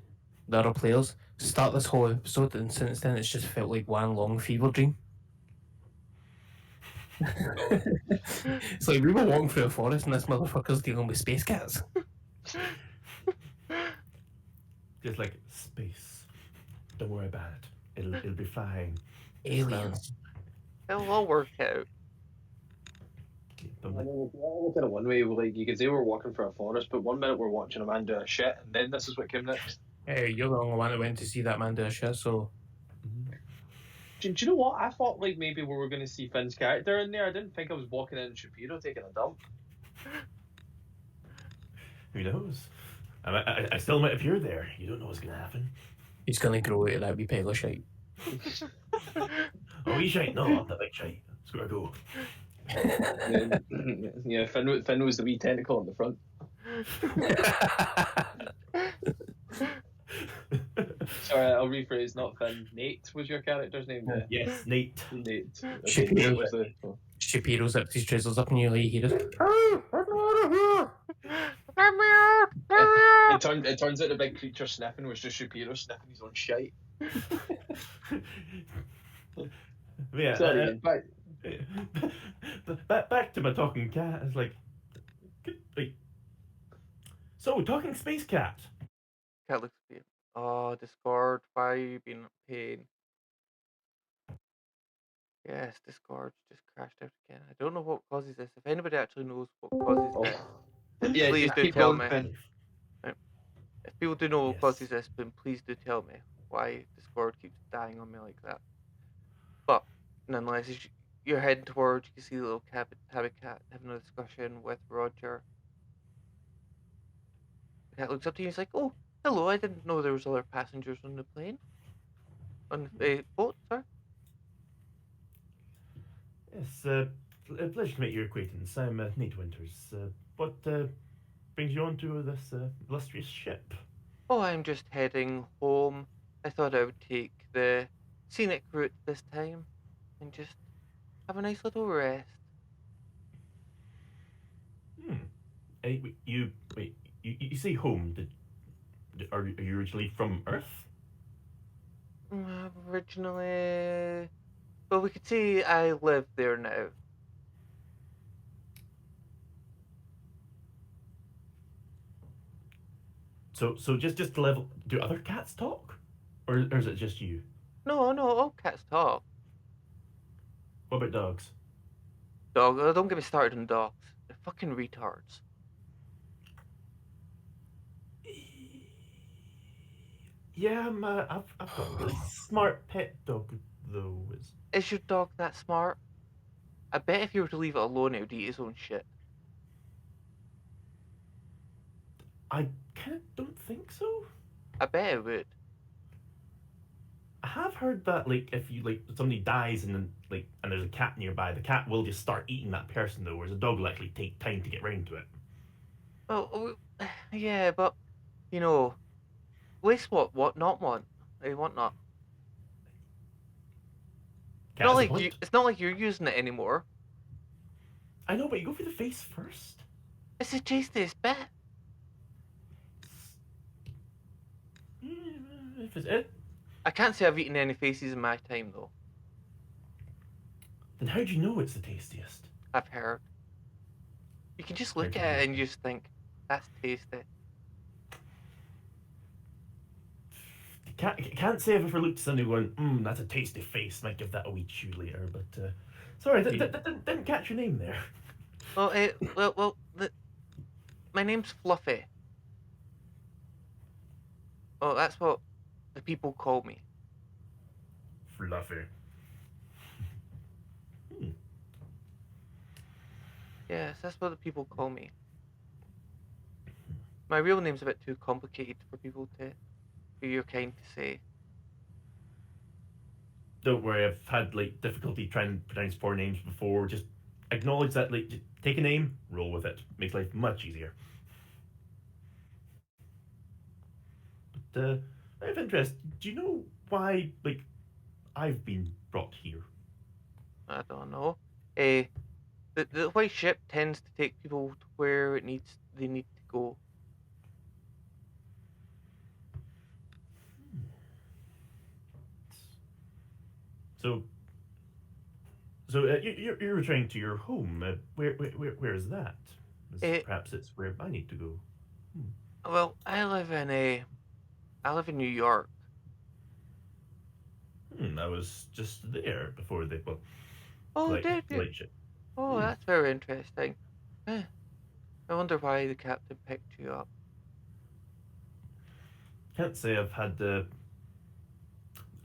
the other players start this whole episode, and since then it's just felt like one long fever dream? It's like we were walking through a forest and this motherfucker's dealing with space cats. Just like space. Don't worry about it. It'll be fine. Aliens. It'll all work out. I mean, look at it one way, like you could say we're walking through a forest, but one minute we're watching a man do a shit, and then this is what came next. Hey, you're the only one that went to see that man do a shit, so. Do you know what? I thought like maybe we were going to see Finn's character in there. I didn't think I was walking in Shapiro taking a dump. Who knows? I still might appear there. You don't know what's going to happen. He's gonna grow out of that wee pile of shite. Oh, wee shite? No, I'm the big shite. That's where I go. Yeah, Finn was the wee tentacle on the front. Sorry, I'll rephrase. Not Finn. Nate was your character's name. Yeah. Yes, Nate. Nate. Okay, Shapiro. Nate was the. Shapiro zips his trousers up and you hear it. It turns out the big creature sniffing was just Shapiro sniffing his own shite. Yeah. Sorry, Back to my talking cat. It's like. So, talking space cat. Cat looks at you. Oh, Discord, why are you being a pain? Yes, Discord just crashed out again. I don't know what causes this. If anybody actually knows what causes this, then Yeah, please just do keep tell going, me. Finn. If people do know what Yes. causes this, then please do tell me why Discord keeps dying on me like that. But nonetheless, as you're heading towards, you can see the little tabby cat having a discussion with Roger. The cat looks up to you and he's like, "Oh, hello! I didn't know there was other passengers on the plane, on the boat, sorry." Yes, a pleasure to make your acquaintance. I'm Nate Winters. What brings you onto this illustrious ship? Oh, I'm just heading home. I thought I would take the scenic route this time and just have a nice little rest. You say home? Are you originally from Earth? Originally, well, we could say I live there now. So just to level, do other cats talk, or is it just you? No, all cats talk. What about dogs? Don't get me started on dogs. They're fucking retards. Yeah, I've got a really smart pet dog though. Is your dog that smart? I bet if you were to leave it alone, it would eat its own shit. I kind of don't think so. I bet it would. I have heard that like if you like somebody dies and then and there's a cat nearby, the cat will just start eating that person though, whereas a dog will actually take time to get round to it. Well, yeah, but you know, waste what not want. Want not. Cat has a point. It's not like you're using it anymore. I know, but you go for the face first. It's the tastiest bit. If it's it, I can't say I've eaten any faces in my time though. then how do you know it's the tastiest? I've heard. You can just look at it and you just think, that's tasty. Can't say I've ever looked at somebody going, that's a tasty face. Might give that a wee chew later, but sorry, didn't catch your name there. Well, my name's Fluffy. Oh, that's what the people call me. Fluffy. Yes, that's what the people call me. My real name's a bit too complicated for people to be your kind to say. Don't worry, I've had difficulty trying to pronounce four names before. Just acknowledge that, just take a name, roll with it. Makes life much easier. out of interest, do you know why, like, I've been brought here? I don't know. The white ship tends to take people to where they need to go. So, you're returning to your home. Where is that? Eh, Perhaps it's where I need to go. well, I live in New York. I was just there before they, well, Oh, like, did you? light ship. Oh, that's very interesting. Eh, I wonder why the captain picked you up. Can't say I've had I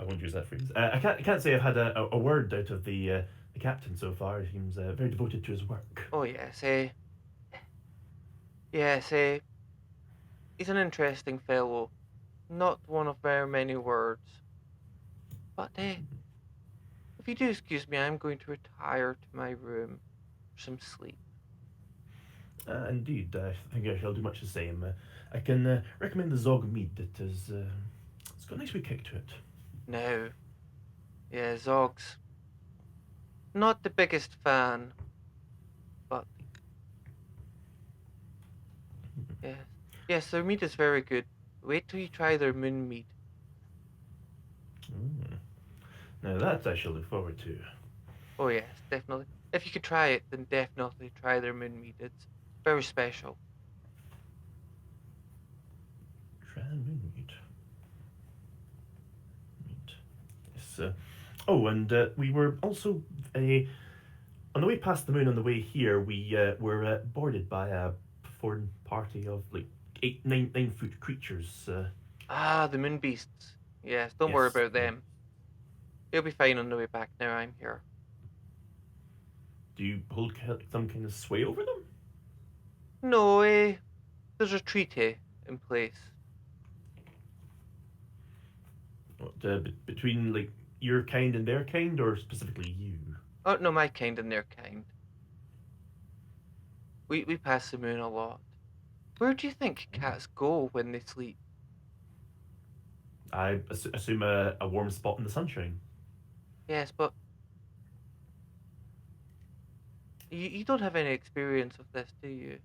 won't use that phrase. I can't say I've had a word out of the captain so far. He seems very devoted to his work. Oh yes, he's an interesting fellow. Not one of very many words. But if you do excuse me, I'm going to retire to my room for some sleep. Indeed, I think I shall do much the same. I can recommend the Zog mead. It's got a nice wee kick to it. No. Yeah, Zog's not the biggest fan, but yes. Yes, their mead is very good. Wait till you try their moon mead. Now that I shall look forward to. Oh yes, definitely. If you could try it, then definitely try their moon mead. It's very special. Try the moon mead. Yes. Oh, and we were also on the way past the moon. On the way here, we were boarded by a foreign party of like 9 foot creatures. Ah, the moon beasts. Yes, don't worry Yes. about them. They'll be fine on the way back now. I'm here. Do you hold some kind of sway over them? No, there's a treaty in place. What, between like your kind and their kind, or specifically you? Oh no, my kind and their kind. We pass the moon a lot. Where do you think cats go when they sleep? I assume a warm spot in the sunshine. Yes, but you don't have any experience of this, do you?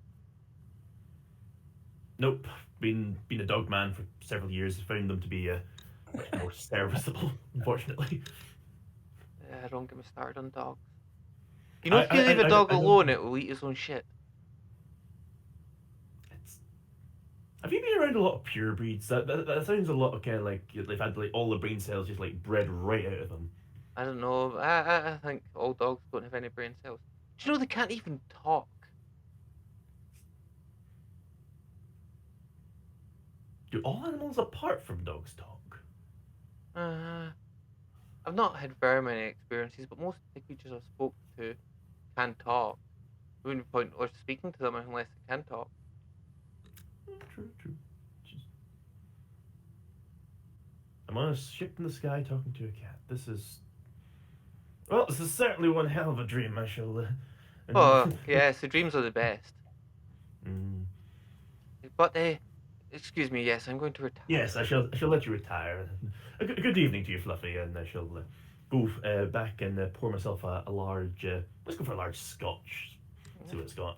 Nope. Been a dog man for several years. Found them to be much more serviceable, unfortunately. Don't get me started on dogs. You know, if you leave a dog alone, it will eat its own shit. Have you been around a lot of pure breeds? That sounds a lot of kind of like they've had like all the brain cells just like bred right out of them. I don't know. I think all dogs don't have any brain cells. Do you know they can't even talk? Do all animals apart from dogs talk? I've not had very many experiences, but most of the creatures I've spoken to can talk. There wouldn't be point or speaking to them unless they can talk. True. I'm on a ship in the sky talking to a cat. This is certainly one hell of a dream. I shall. Oh, yes, the dreams are the best. But, excuse me, yes, I'm going to retire. Yes, I shall let you retire. A good evening to you, Fluffy, and I shall go back and pour myself a large. Let's go for a large scotch. See what it's got.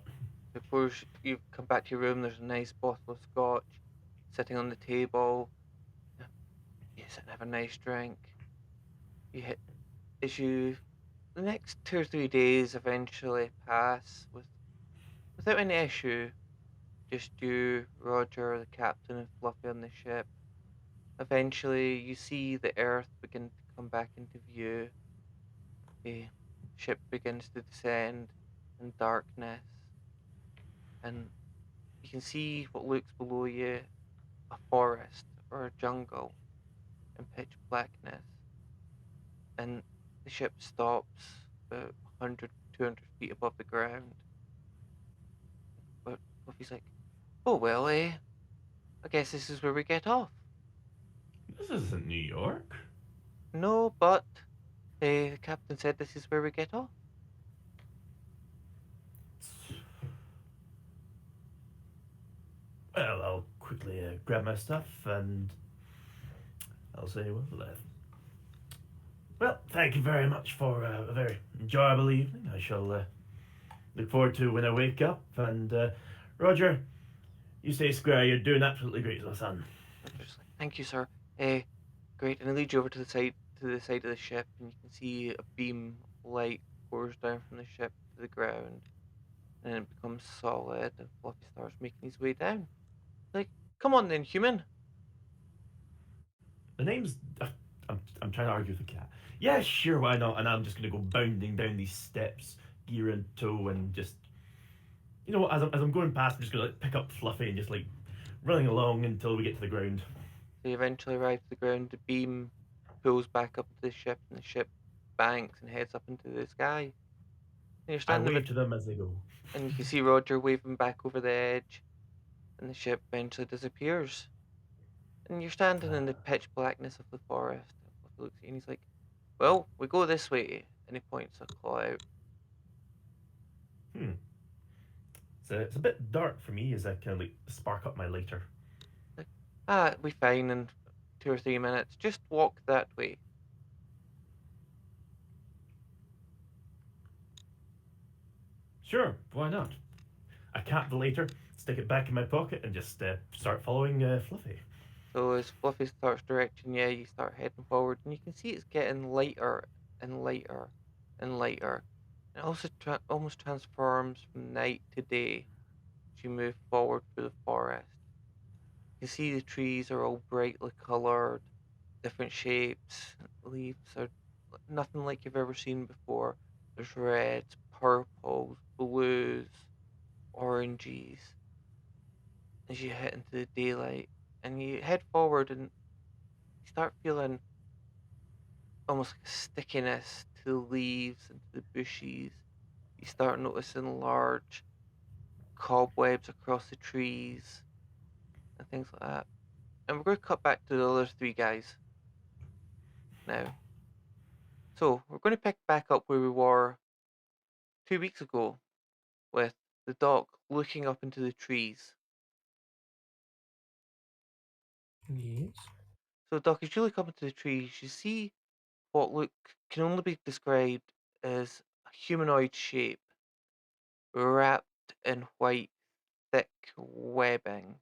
Before you come back to your room, there's a nice bottle of scotch sitting on the table. You sit and have a nice drink. The next 2 or 3 days eventually pass without any issue. Just you, Roger, the captain, and Fluffy on the ship. Eventually, you see the Earth begin to come back into view. The ship begins to descend in darkness, and you can see what looks below you, a forest or a jungle in pitch blackness. And the ship stops about 100, 200 feet above the ground. But Fluffy's like, oh well, I guess this is where we get off. This isn't New York. No, but the captain said this is where we get off. Well, I'll quickly grab my stuff and I'll say, well, thank you very much for a very enjoyable evening. I shall look forward to when I wake up. And Roger, you stay square. You're doing absolutely great, my son. Roger's like, thank you, sir. Eh, great. And he leads you over to the side of the ship, and you can see a beam of light pours down from the ship to the ground, and it becomes solid, and Fluffy starts making his way down. Like, come on then, human. The name's. I'm trying to argue with the cat. Yeah, sure, why not? And I'm just going to go bounding down these steps, gear in tow, and just. You know, as I'm going past, I'm just going to like, pick up Fluffy and just like running along until we get to the ground. They eventually arrive to the ground. The beam pulls back up into the ship, and the ship banks and heads up into the sky. And you're I standing wave to them as they go. and you can see Roger waving back over the edge, and the ship eventually disappears. And you're standing in the pitch blackness of the forest. Fluffy looks at you and he's like, well, we go this way. And he points a claw out. It's a bit dark for me as I kind of like spark up my lighter. Like, it'll be fine in 2 or 3 minutes. Just walk that way. Sure, why not? I cap the lighter, stick it back in my pocket, and just start following Fluffy. So as Fluffy starts directing you, you start heading forward, and you can see it's getting lighter and lighter and lighter. It also almost transforms from night to day as you move forward through the forest. You see the trees are all brightly coloured, different shapes. Leaves are nothing like you've ever seen before. There's reds, purples, blues, oranges. As you head into the daylight, and you head forward, and you start feeling almost like a stickiness to the leaves and to the bushes. You start noticing large cobwebs across the trees and things like that. And we're going to cut back to the other 3 guys now. So we're going to pick back up where we were 2 weeks ago with the doc looking up into the trees. Yes. So, Doc, as you look up into the trees, you see what can only be described as a humanoid shape wrapped in white, thick webbing.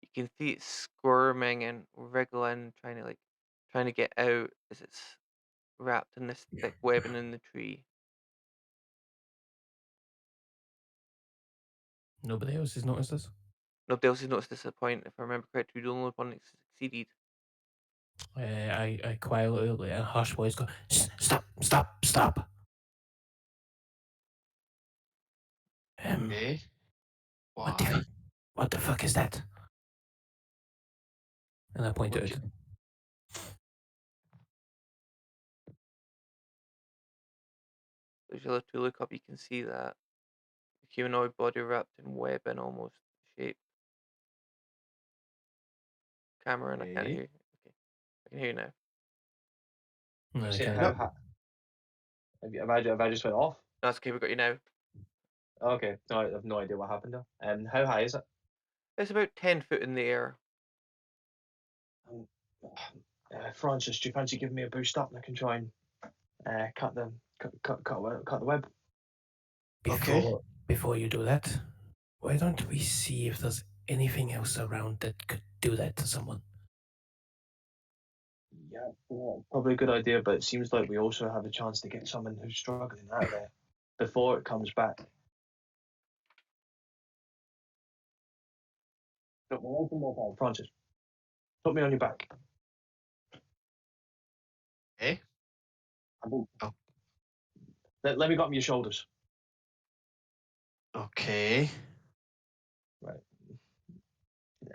You can see it squirming and wriggling, trying to get out as it's wrapped in this thick webbing in the tree. Nobody else has noticed this? Nobody else has noticed this at the point. If I remember correctly, you're the only one that succeeded. I quietly and hush voice go, stop, stop, stop. Eh? What Why? what the fuck is that? And I point What it do out. As you look up, you can see that humanoid body wrapped in webbing almost shape. Cameron, I can't Okay. hear you. Okay, I can hear you now. And I Say kind how, of, how, have I just went off? No, it's okay, we got you now. Okay, no, I have no idea what happened there. How high is it? It's about 10 foot in the air. Francis, do you fancy giving me a boost up and I can try and cut the web? Okay. before you do that, why don't we see if there's anything else around that could do that to someone? Yeah, well, probably a good idea, but it seems like we also have a chance to get someone who's struggling out of there before it comes back. Look, we'll open more time. Francis, put me on your back. Eh? Oh. Oh. Let me go up your shoulders. Okay. Right.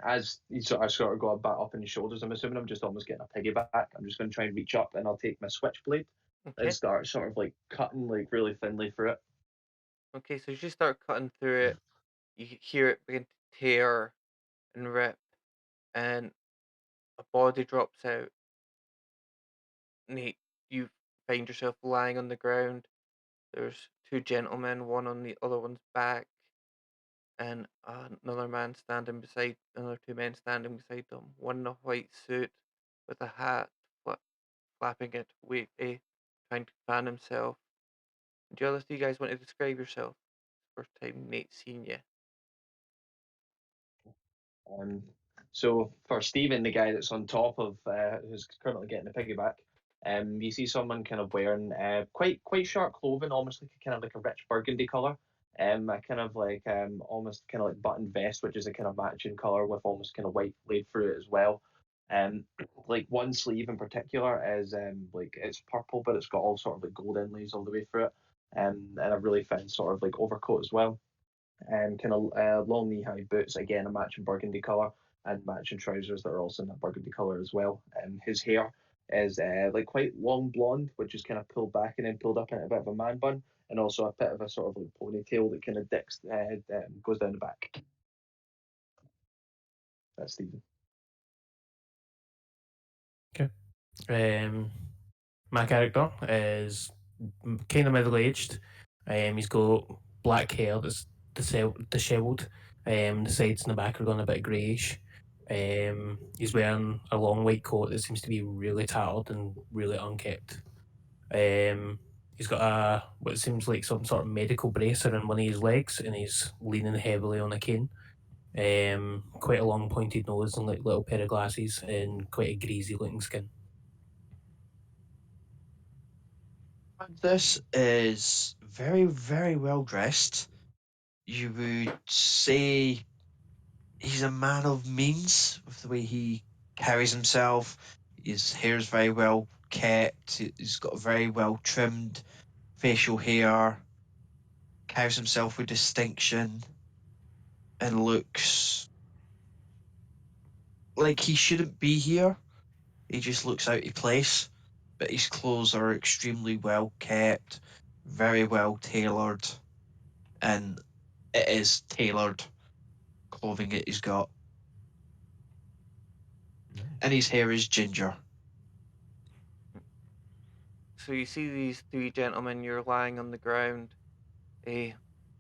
As you sort of go back up on your shoulders, I'm assuming I'm just almost getting a piggyback. I'm just going to try and reach up and I'll take my switchblade Okay. and start sort of like cutting like really thinly through it. Okay, so as you start cutting through it, you hear it begin to tear and rip, and a body drops out. And you find yourself lying on the ground. There's 2 gentlemen, one on the other one's back, and another 2 men standing beside them. One in a white suit with a hat flapping it, trying to fan himself. Do you other three guys want to describe yourself? First time Nate's seen you. So for Stephen, the guy that's on top of who's currently getting the piggyback, you see someone kind of wearing quite sharp clothing, almost like a rich burgundy color, a kind of like almost kind of like button vest, which is a kind of matching color with almost kind of white laid through it as well. Like one sleeve in particular is like it's purple, but it's got all sort of like gold inlays all the way through it, and a really thin sort of like overcoat as well. Kind of long knee-high boots, again a matching burgundy color, and matching trousers that are also in that burgundy color as well. His hair is like quite long blonde, which is kind of pulled back and then pulled up into a bit of a man bun, and also a bit of a sort of like ponytail that kind of goes down the back. That's Stephen. My character is kind of middle-aged. He's got black hair that's dishevelled. The sides and the back are going a bit greyish. He's wearing a long white coat that seems to be really tattered and really unkept. He's got what seems like some sort of medical brace around one of his legs, and he's leaning heavily on a cane. Quite a long pointed nose and like little pair of glasses, and quite a greasy looking skin. This is very, very well dressed. You would say he's a man of means with the way he carries himself. His hair's very well kept. He's got very well trimmed facial hair. Carries himself with distinction and looks like he shouldn't be here. He just looks out of place. But his clothes are extremely well kept, very well tailored, and it is tailored clothing that he's got. And his hair is ginger. So you see these three gentlemen, you're lying on the ground,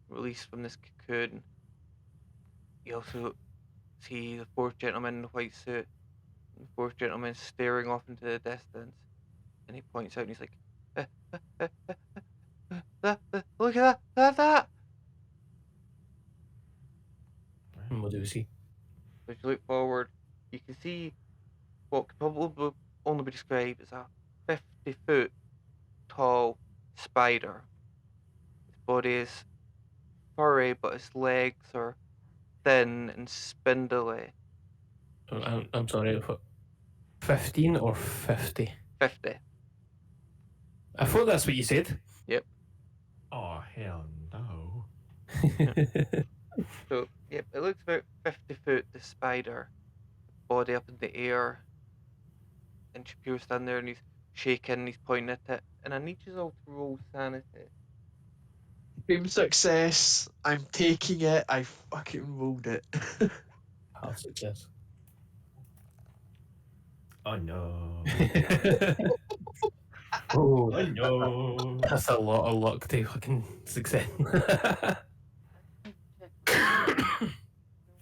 released from this cocoon. You also see the fourth gentleman in the white suit. The fourth gentleman staring off into the distance. And he points out and he's like, look at that! And what do we see? So if you look forward, you can see what could probably only be described as a 50-foot tall spider. His body is furry, but his legs are thin and spindly. I'm sorry, 15 or 50? 50. I thought that's what you said. Yep. Oh, hell no. So, yep, it looks about 50 foot, the spider. Body up in the air. And Shapiro standing there and he's shaking, he's pointing at it. And I need you all to roll sanity. Team success. I'm taking it. I fucking rolled it. Half success. Oh no. Oh, Oh no. that's a lot of luck to fucking success.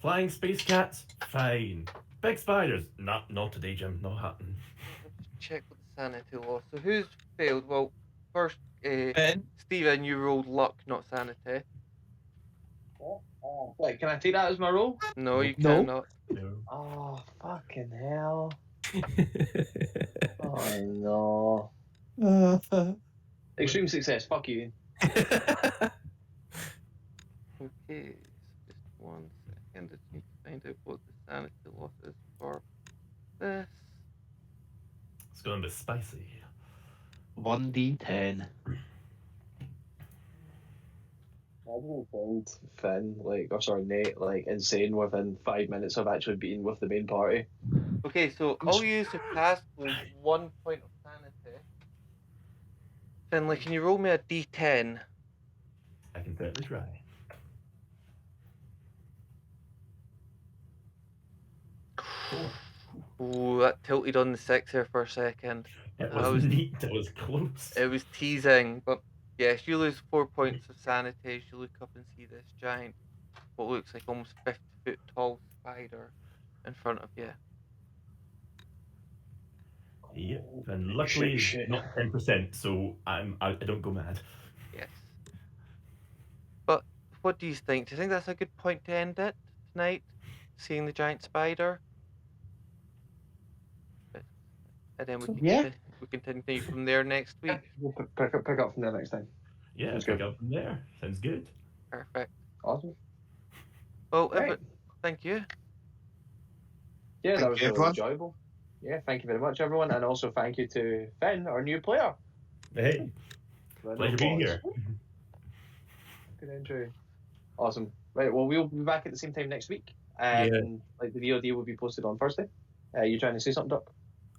Flying space cats? Fine. Big spiders? Not today, Jim. Not happening. Let's check what the sanity was. So who's failed? Well, first, Ben? Stephen, you rolled luck, not sanity. Wait, can I take that as my roll? No, you No. cannot. No. Oh, fucking hell. Oh no. Extreme success, fuck you. Okay, so just 1 second. I just need to find out what the sanity loss is for this. It's going to be spicy. 1d10. I didn't find Finn, Nate, insane within 5 minutes of actually being with the main party. Okay, so all you used to pass was 1 point of sanity. Finley, can you roll me a d10? I can certainly try. Ooh, that tilted on the 6 there for a second. It That was was- neat. It was close. It was teasing, but yes, you lose 4 points of sanity as you look up and see this giant, what looks like almost 50-foot tall spider in front of you. Yep, and luckily Shit. not 10%, so I don't go mad. Yes. But what do you think? Do you think that's a good point to end it tonight? Seeing the giant spider? And then Yeah. we continue from there next week. We'll pick up from there next time. Yeah, Sounds pick good. up from there. Sounds good. Perfect. Awesome. Well, Right. thank you. Yeah, that Thank was you, really everyone. enjoyable. Yeah, thank you very much, everyone, and also thank you to Finn, our new player. Hey, Round of pleasure being applause. here. Good entry. Awesome. Right, well, we'll be back at the same time next week. Yeah. Like the VOD will be posted on Thursday. You trying to say something, Doc?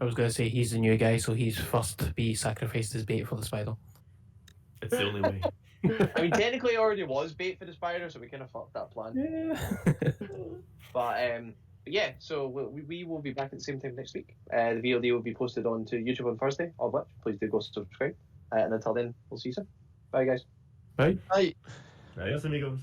I was going to say he's the new guy, so he's first to be sacrificed as bait for the spider. It's the only way. I mean, technically, it already was bait for the spider, so we kind of fucked that plan. Yeah. But yeah, so we will be back at the same time next week. The VOD will be posted onto YouTube on Thursday, all of which please do go subscribe. And until then, we'll see you soon. Bye, guys. Right. Right. Adios, amigos.